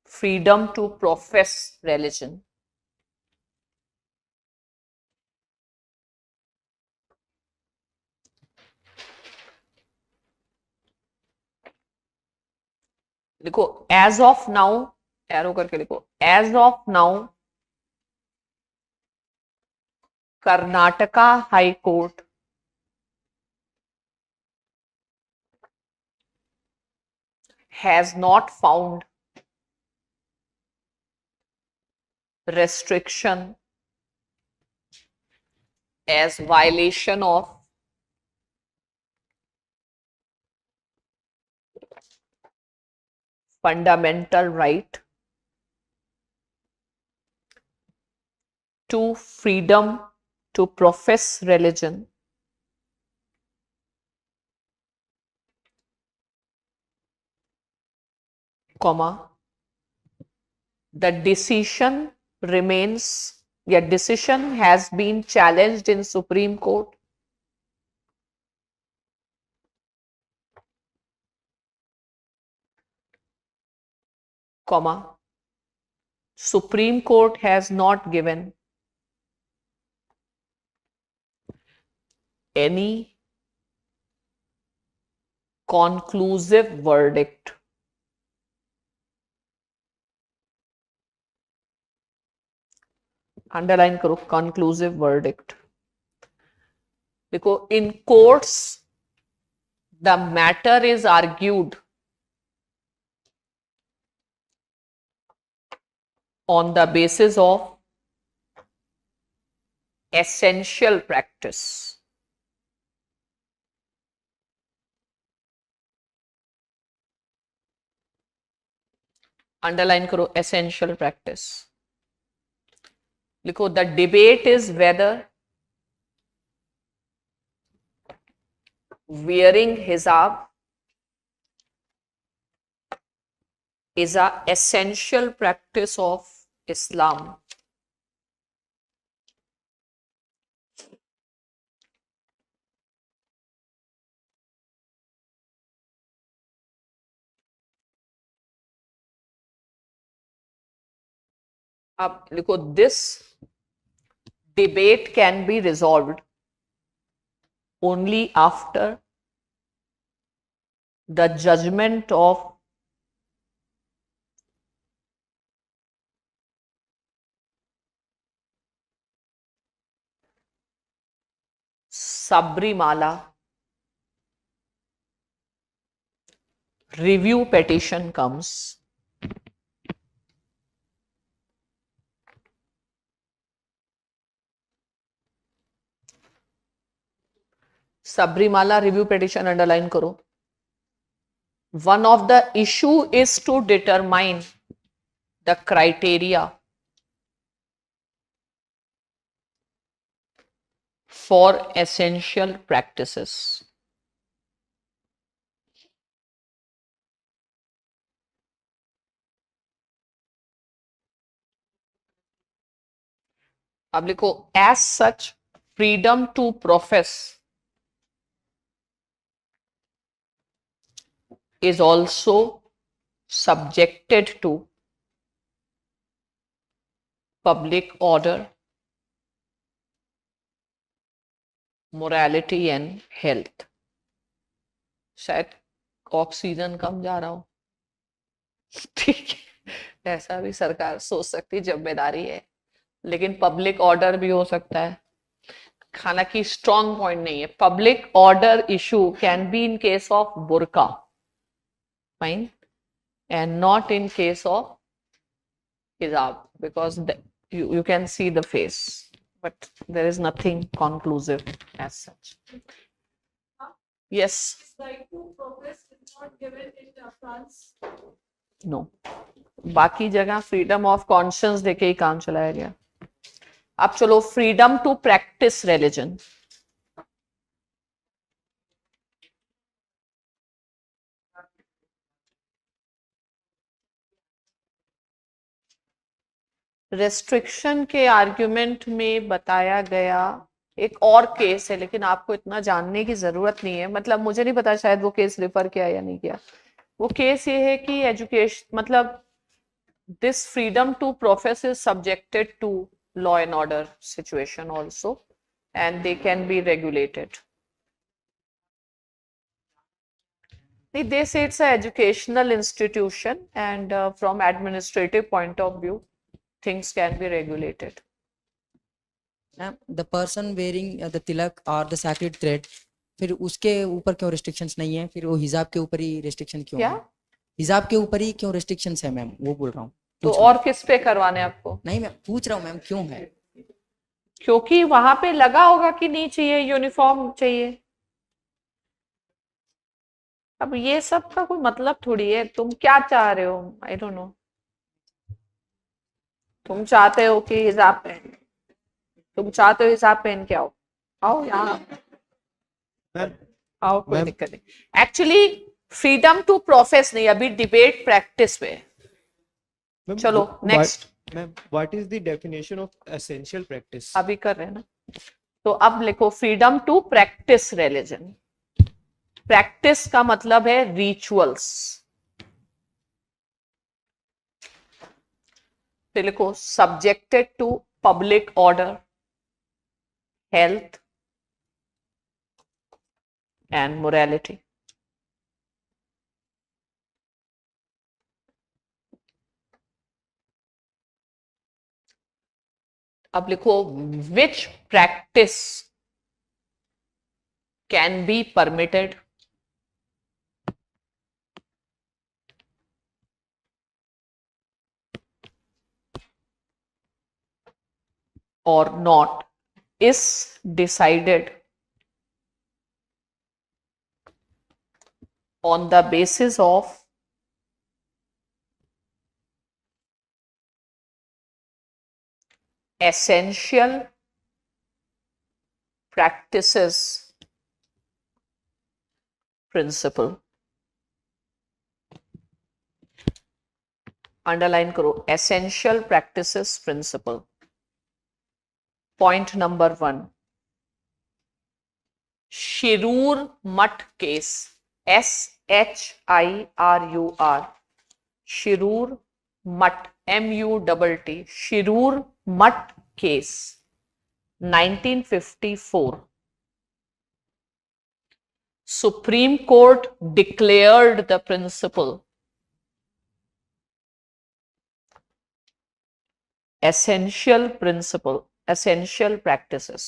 freedom to profess religion. लिखो एज ऑफ नाउ, एरो करके लिखो, as of now Karnataka high court has not found restriction as violation of fundamental right to freedom to profess religion, comma, the decision remains, yeah, decision has been challenged in Supreme Court, comma, Supreme Court has not given any conclusive verdict underline करो conclusive verdict. देखो in courts the matter is argued on the basis of essential practice. Underline करो essential practice। लिखो the debate is whether wearing hijab is a essential practice of Islam. अब लिखो this debate can be resolved only after the judgment of Sabrimala review petition comes Sabrimala review petition underline करो। One of the issue is to determine the criteria for essential practices. अब लिखो as such freedom to profess is also subjected to public order, morality and health। शायद oxygen कम जा रहा हो, ठीक है, ऐसा भी सरकार सोच सकती, जिम्मेदारी है, लेकिन पब्लिक ऑर्डर भी हो सकता है। हालांकि स्ट्रॉन्ग पॉइंट नहीं है। Public order issue can be in case of burqa, fine, and not in case of hijab because you can see the face, but there is nothing conclusive as such. Yes, Right to progress is not given in France. no, बाकी जगह freedom of conscience देके ही काम चलाया गया। अब चलो freedom to practice religion. Restriction के argument में बताया गया एक और केस है, लेकिन आपको इतना जानने की जरूरत नहीं है, मतलब मुझे नहीं पता शायद वो केस रिफर किया या नहीं किया। वो केस ये है कि एजुकेशन मतलब this freedom to profess is subjected to law and order situation also and they can be regulated. They say it's an educational institution, and from administrative point of view, things can be regulated. Ma'am the person wearing the tilak और the sacred thread, फिर उसके ऊपर क्यों restrictions नहीं है? फिर वो हिजाब के ऊपर ही रिस्ट्रिक्शन क्यों क्या? है? हिजाब के ऊपर ही क्यों रिस्ट्रिक्शंस है मैम, वो बोल रहा हूँ। तो पूछ रहा और किस पे करवाने आपको? नहीं मैं पूछ रहा हूँ मैम क्यों है? क्योंकि वहां पे लगा होगा कि नहीं चाहिए, यूनिफॉर्म चाहिए। अब ये सब का कोई मतलब थोड़ी है। तुम क्या चाह रहे हो? I don't know. तुम चाहते हो कि हिजाब पहन, तुम चाहते हो हिजाब पहन के आओ, आओ यहाँ आओ, कोई दिक्कत नहीं। एक्चुअली फ्रीडम टू प्रोफेस नहीं, अभी डिबेट प्रैक्टिस पे है। चलो next. Ma'am what is the definition of essential practice? अभी कर रहे हैं ना, तो अब लिखो freedom to practice religion. Practice का मतलब है रिचुअल्स। फिर लिखो subjected to public order, health and morality. अब लिखो which practice can be permitted or not is decided on the basis of essential practices principle. Underline करो essential practices principle. Point number 1, Shirur मठ case, SHIRUR, Shirur मठ, MUTT, Shirur मठ case 1954. Supreme Court declared the principle essential principle, essential practices.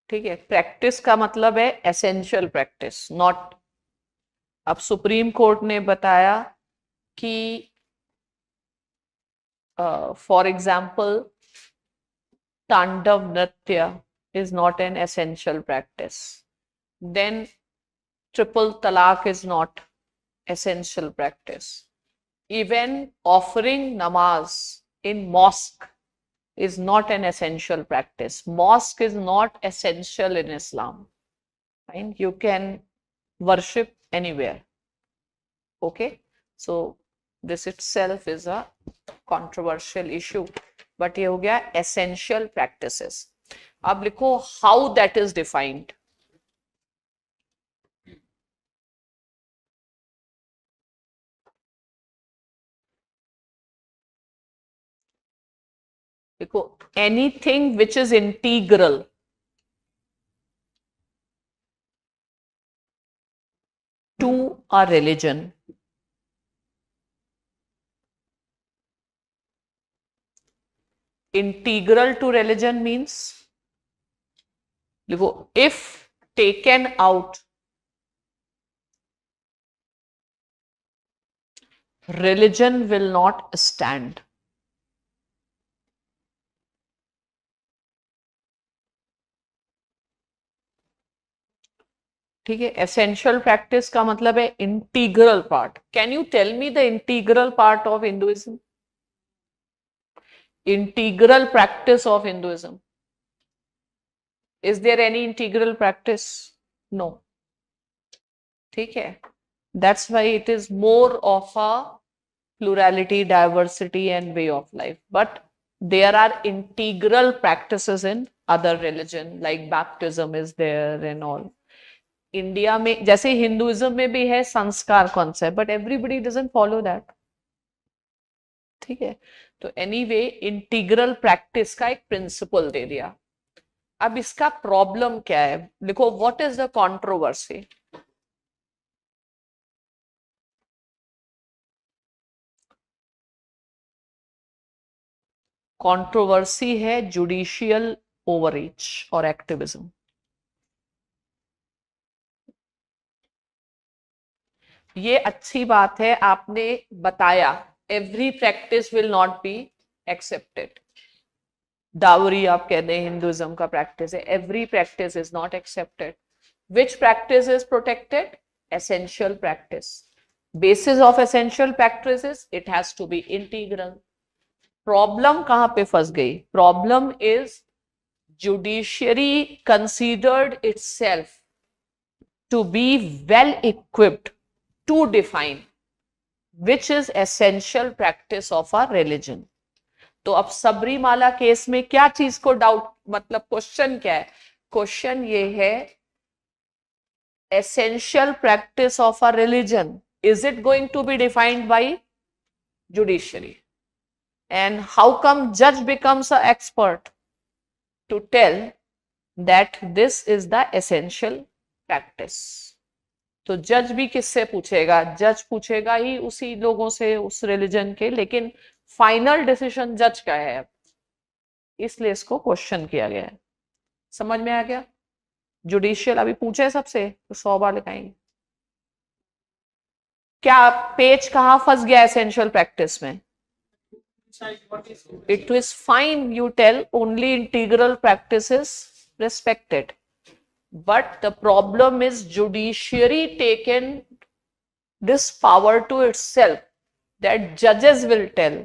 ठीक है, practice का मतलब है essential practice, not. अब सुप्रीम कोर्ट ने बताया कि फॉर एग्जाम्पल तांडव नृत्य is not an essential practice. Then triple talaq is not essential practice. Even offering namaz in mosque is not an essential practice. Mosque is not essential in Islam. Fine, you can worship anywhere. Okay, so this itself is a controversial issue, but ये हो गया essential practices. अब लिखो how that is defined. देखो anything which is integral to a religion. Integral to religion means, देखो if taken out, religion will not stand. ठीक है, essential practice का मतलब है integral part. Can you tell me the integral part of Hinduism? Integral practice of Hinduism. Is there any integral practice? No. ठीक है, that's why it is more of a plurality, diversity and way of life, but there are integral practices in other religion like baptism is there and all. India में जैसे Hinduism में भी है संस्कार concept, but everybody doesn't follow that. ठीक है, तो anyway integral practice का एक प्रिंसिपल दे दिया. अब इसका प्रॉब्लम क्या है, लिखो what is the controversy. Controversy है जुडिशियल ओवररीच और एक्टिविज्म। ये अच्छी बात है, आपने बताया every practice will not be accepted. Dowry आप कहते हैं हिंदुइज्म का प्रैक्टिस है, every practice is not accepted. Which practice is protected? Essential practice. Basis of essential practices it has to be integral. Problem कहां पे फंस गई? Problem is judiciary considered itself to be well equipped to define which is essential practice of our religion. तो अब Sabarimala case में क्या चीज को डाउट, मतलब क्वेश्चन क्या है? क्वेश्चन ये है essential practice of our religion, is it going to be defined by judiciary? And how come judge becomes an expert to tell that this is the essential practice? तो जज भी किससे पूछेगा? जज पूछेगा ही उसी लोगों से उस रिलीजन के, लेकिन फाइनल डिसीजन जज का है, इसलिए इसको क्वेश्चन किया गया है। समझ में आ गया? जुडिशियल अभी पूछे सबसे तो 100 बार लिखाएंगे। क्या पेज कहां फंस गया एसेंशियल प्रैक्टिस में? It is fine, you tell only integral practice is respected. But the problem is judiciary taken this power to itself that judges will tell.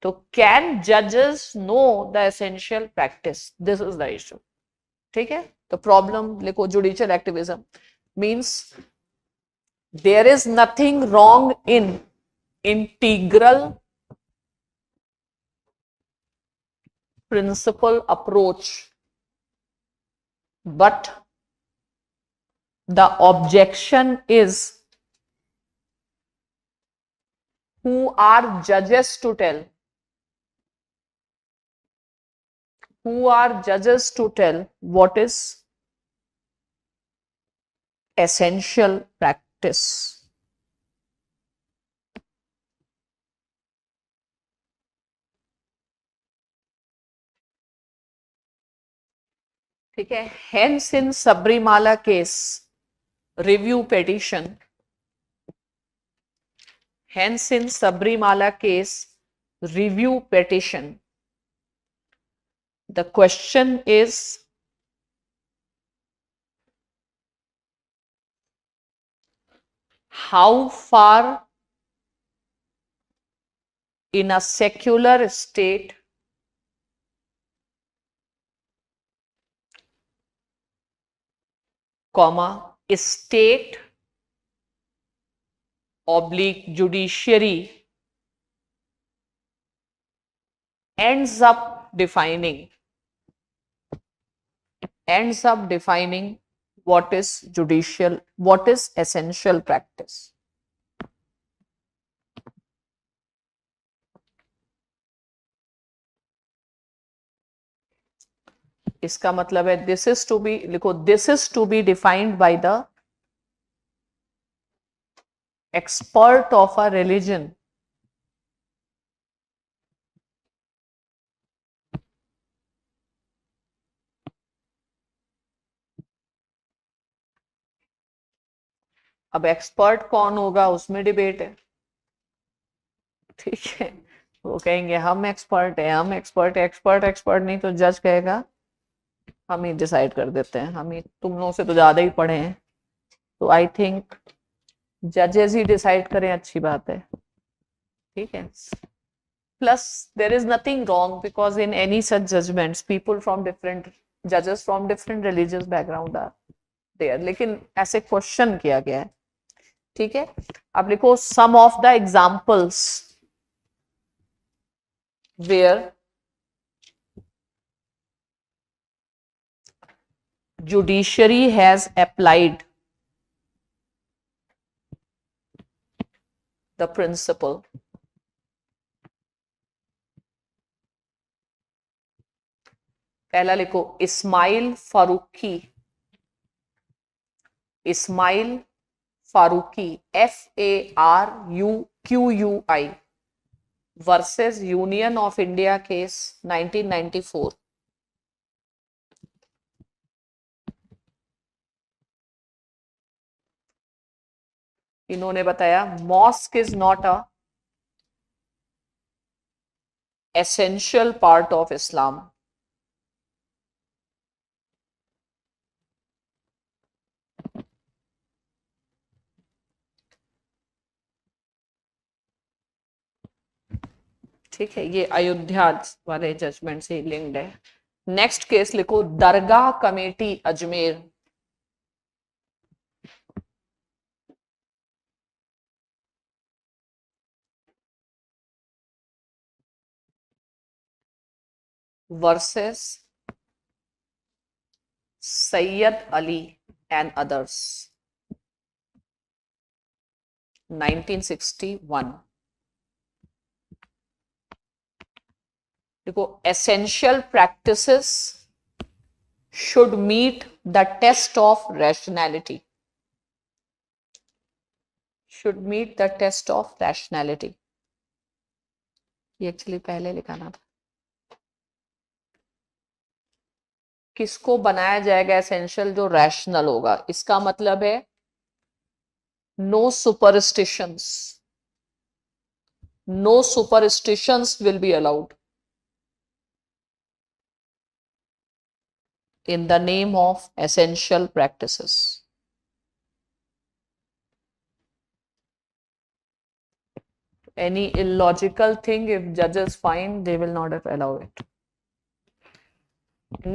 So can judges know the essential practice? This is the issue. ठीक है? The problem लिखो, judicial activism means there is nothing wrong in integral principle approach, but the objection is who are judges to tell? Who are judges to tell what is essential practice? ठीक है? Hence in Sabrimala case review petition, hence in Sabrimala case review petition, the question is how far in a secular state comma state oblique judiciary ends up defining what is judicial, what is essential practice. इसका मतलब है this is to be, लिखो this is to be defined by the expert of a religion. अब expert कौन होगा उसमें debate है, ठीक है? वो कहेंगे हम एक्सपर्ट है, हम एक्सपर्ट है, एक्सपर्ट नहीं तो जज कहेगा हम ही डिसाइड कर देते हैं, हम ही, तुम लोगों से तो ज्यादा ही पढ़े हैं, तो आई थिंक जजेस ही डिसाइड करें, अच्छी बात है, ठीक है? Plus there is nothing wrong because in any such judgements people from different जजेस from different religious background are there, लेकिन ऐसे क्वेश्चन किया गया है, ठीक है? अब लिखो some of the examples where judiciary has applied the principle पहला लिखो Ismail Faruqui, Ismail Faruqui FARUQUI versus Union of India case 1994। इन्होंने बताया mosque is not a essential part of Islam. ठीक है, ये अयोध्या वाले जजमेंट से लिंक्ड है। नेक्स्ट केस लिखो Dargah Committee Ajmer, versus Syed Ali and others 1961। देखो essential practices should meet the test of rationality, should meet the test of rationality। ये एक्चुअली पहले लिखाना था। किसको बनाया जाएगा एसेंशियल? जो रैशनल होगा। इसका मतलब है no superstitions, no superstitions will be allowed in the name of essential practices. Any illogical thing, if judges find, they will not allow it.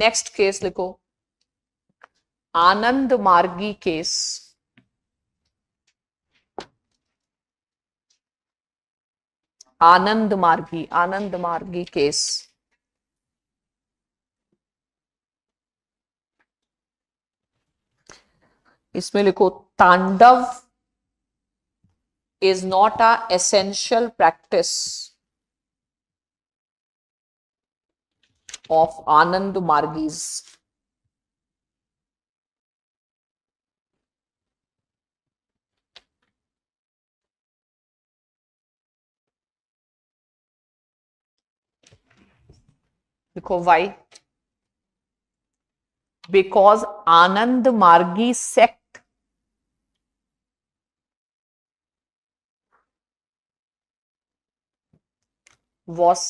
Next case लिखो आनंद मार्गी केस, आनंद मार्गी केस इसमें लिखो तांडव is not a essential practice of Anand Margis। देखो why? Because Anand Margi sect was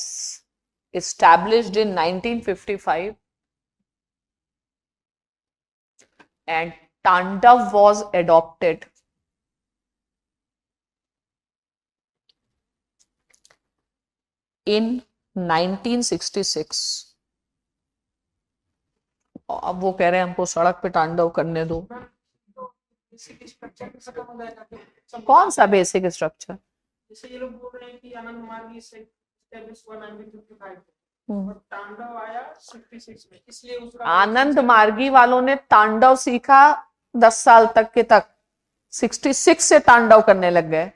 established in 1955 and Tandav was adopted in 1966। अब वो कह रहे हैं हमको सड़क पे तांडव करने दो। बेसिक स्ट्रक्चर भी खत्म हो जाएगा फिर। कौन सा बेसिक स्ट्रक्चर? जैसे ये लोग बोल रहे हैं कि आनंद मार्गी से एस्टैब्लिश हुआ 1955 और तांडव आया 66 में, इसलिए उसका आनंद मार्गी वालों ने तांडव सीखा 10 साल तक के तक, 66 से तांडव करने लग गए।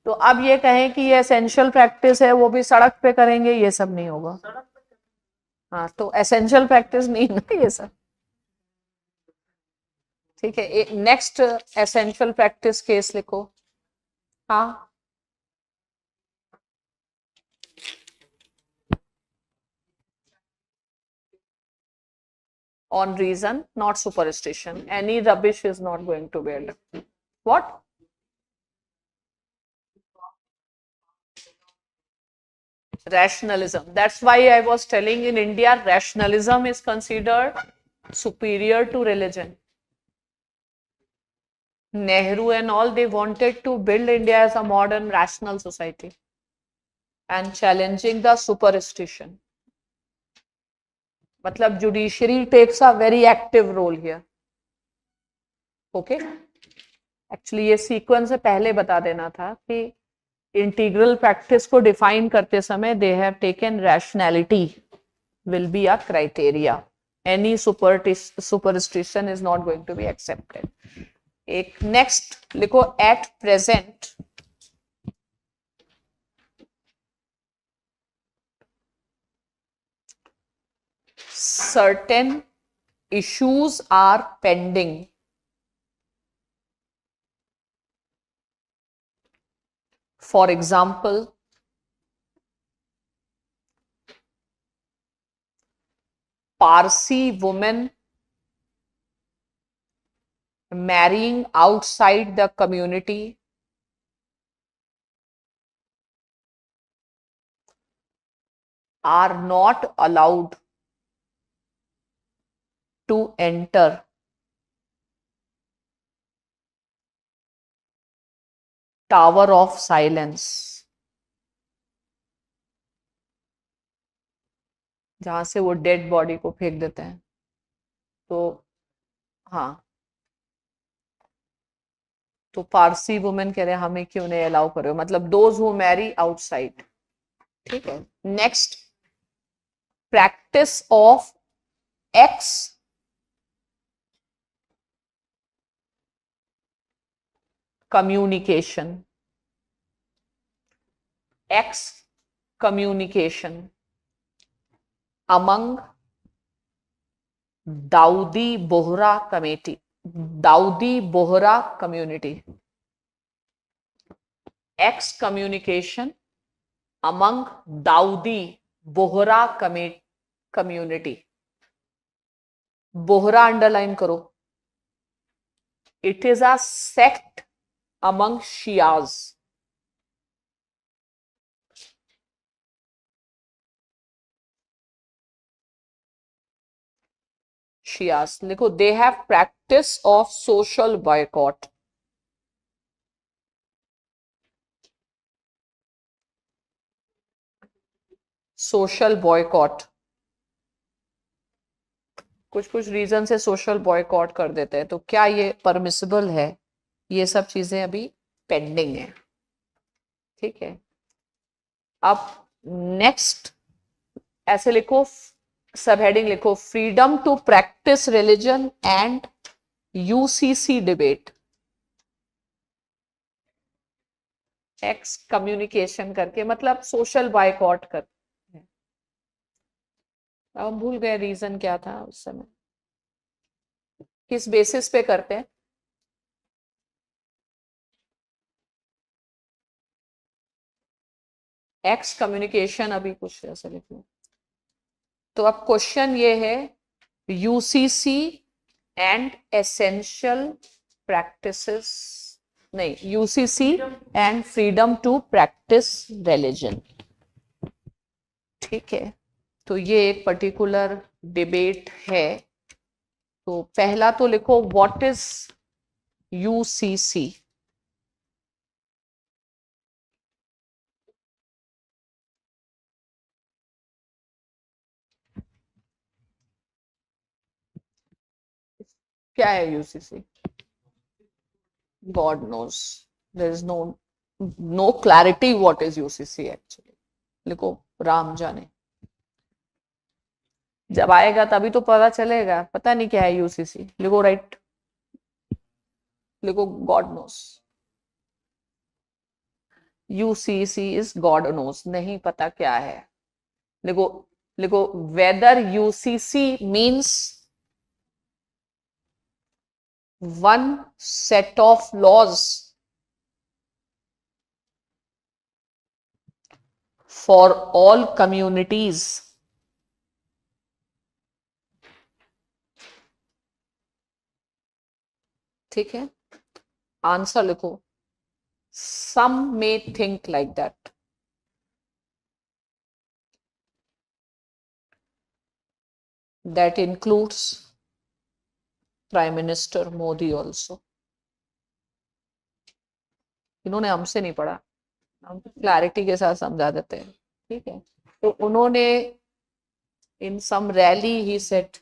तो अब ये कहें कि ये एसेंशियल प्रैक्टिस है, वो भी सड़क पे करेंगे, ये सब नहीं होगा। हाँ, तो एसेंशियल प्रैक्टिस नहीं ना ये सब। ठीक है, नेक्स्ट एसेंशियल प्रैक्टिस केस लिखो। हाँ, on reason, not superstition. Any rubbish is not going to be allowed. What? Rationalism. That's why I was telling in India, rationalism is considered superior to religion. Nehru and all, they wanted to build India as a modern rational society and challenging the superstition. मतलब judiciary takes a very active role here. Okay, actually ये sequence से पहले बता देना था कि integral practice को define करते समय they have taken rationality will be a criteria, any superstition is not going to be accepted. एक नेक्स्ट लिखो at present certain issues are pending. For example, Parsi women marrying outside the community, are not allowed to enter Tower of Silence, जहां से वो dead body को फेंक देते हैं. तो हाँ, तो पारसी वुमेन कह रहे हैं हमें क्यों नहीं अलाउ कर रहे हो, मतलब दोज हु मैरी आउटसाइड. ठीक है. Next, practice of ex communication. X communication among Dawoodi Bohra community. Dawoodi Bohra community. X communication among Dawoodi Bohra community. Bohra underline करो. It is a sect among Shias. Shias लिखो. They have practice of social boycott. Social boycott. कुछ reason से social boycott कर देते हैं. तो क्या ये परमिसिबल है? ये सब चीजें अभी पेंडिंग है. ठीक है. अब नेक्स्ट ऐसे लिखो, सब हेडिंग लिखो, freedom to practice religion and UCC debate. Excommunication करके मतलब सोशल बॉयकॉट कर. अब हम भूल गए रीजन क्या था उस समय, किस बेसिस पे करते हैं. एक्स कम्युनिकेशन अभी कुछ ऐसे लिख लो. तो अब क्वेश्चन ये है, यूसीसी एंड एसेंशियल प्रैक्टिसेस, नहीं, UCC and freedom to practice religion. ठीक है. तो ये एक पर्टिकुलर डिबेट है. तो पहला तो लिखो, व्हाट इज यूसीसी. क्या है UCC? God knows. There is no clarity what is UCC actually. लिखो, राम जाने. जब आएगा तभी तो पता चलेगा. पता नहीं क्या है यूसीसी. लिखो, राइट. लिखो, God knows. UCC is God knows. नहीं पता क्या है. लिखो whether UCC means one set of laws for all communities ठीक है. आंसर लिखो, some may think like that. That includes prime minister Modi also. इन्होंने हमसे नहीं पढ़ा, हम क्लैरिटी के साथ समझा देते हैं. ठीक है. तो उन्होंने in some really he said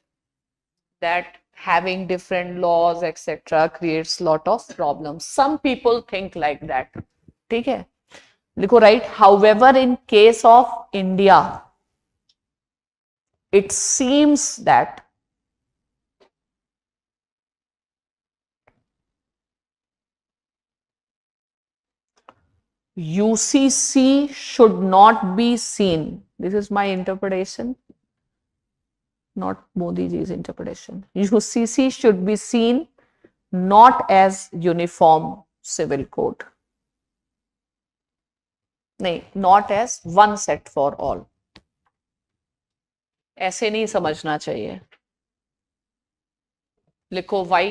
that having different laws etc creates lot of problems. Some people think like that. ठीक है. लिखो, right. However, in case of India, it seems that UCC should not be seen. This is my interpretation. not Modi ji's interpretation. UCC should be seen not as uniform civil code. नहीं, not as one set for all. ऐसे नहीं समझना चाहिए. लिखो why.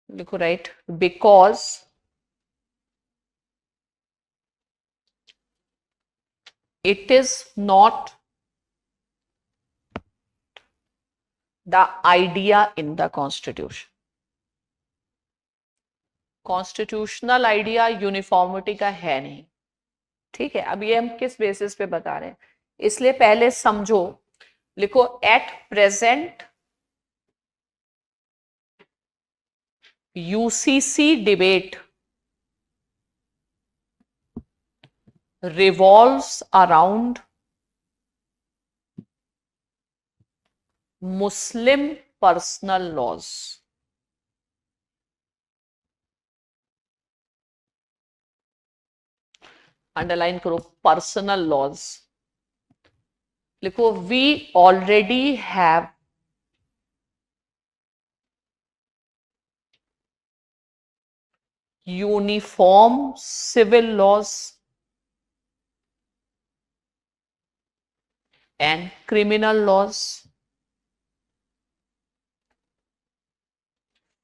लिखो right, because it is not the idea in the constitution. Constitutional idea uniformity का है नहीं. ठीक है, अब ये हम किस बेसिस पे बता रहे हैं, इसलिए पहले समझो. लिखो at present UCC debate revolves around Muslim personal laws. Underline करो personal laws. लिखो we already have uniform civil laws and criminal laws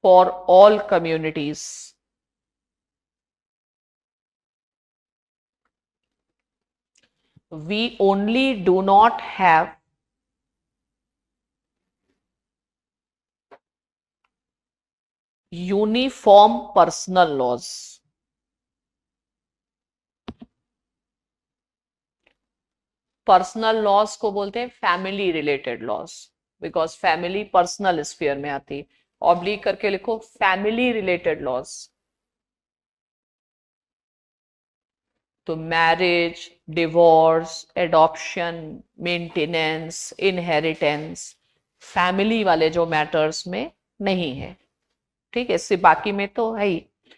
for all communities. We only do not have uniform personal laws. Personal loss को बोलते हैं family related loss, because family personal sphere में आती है. Oblique करके लिखो family related loss. तो marriage, divorce, adoption, maintenance, inheritance, family वाले जो मैटर्स में नहीं है. ठीक है, इससे बाकी में तो है ही.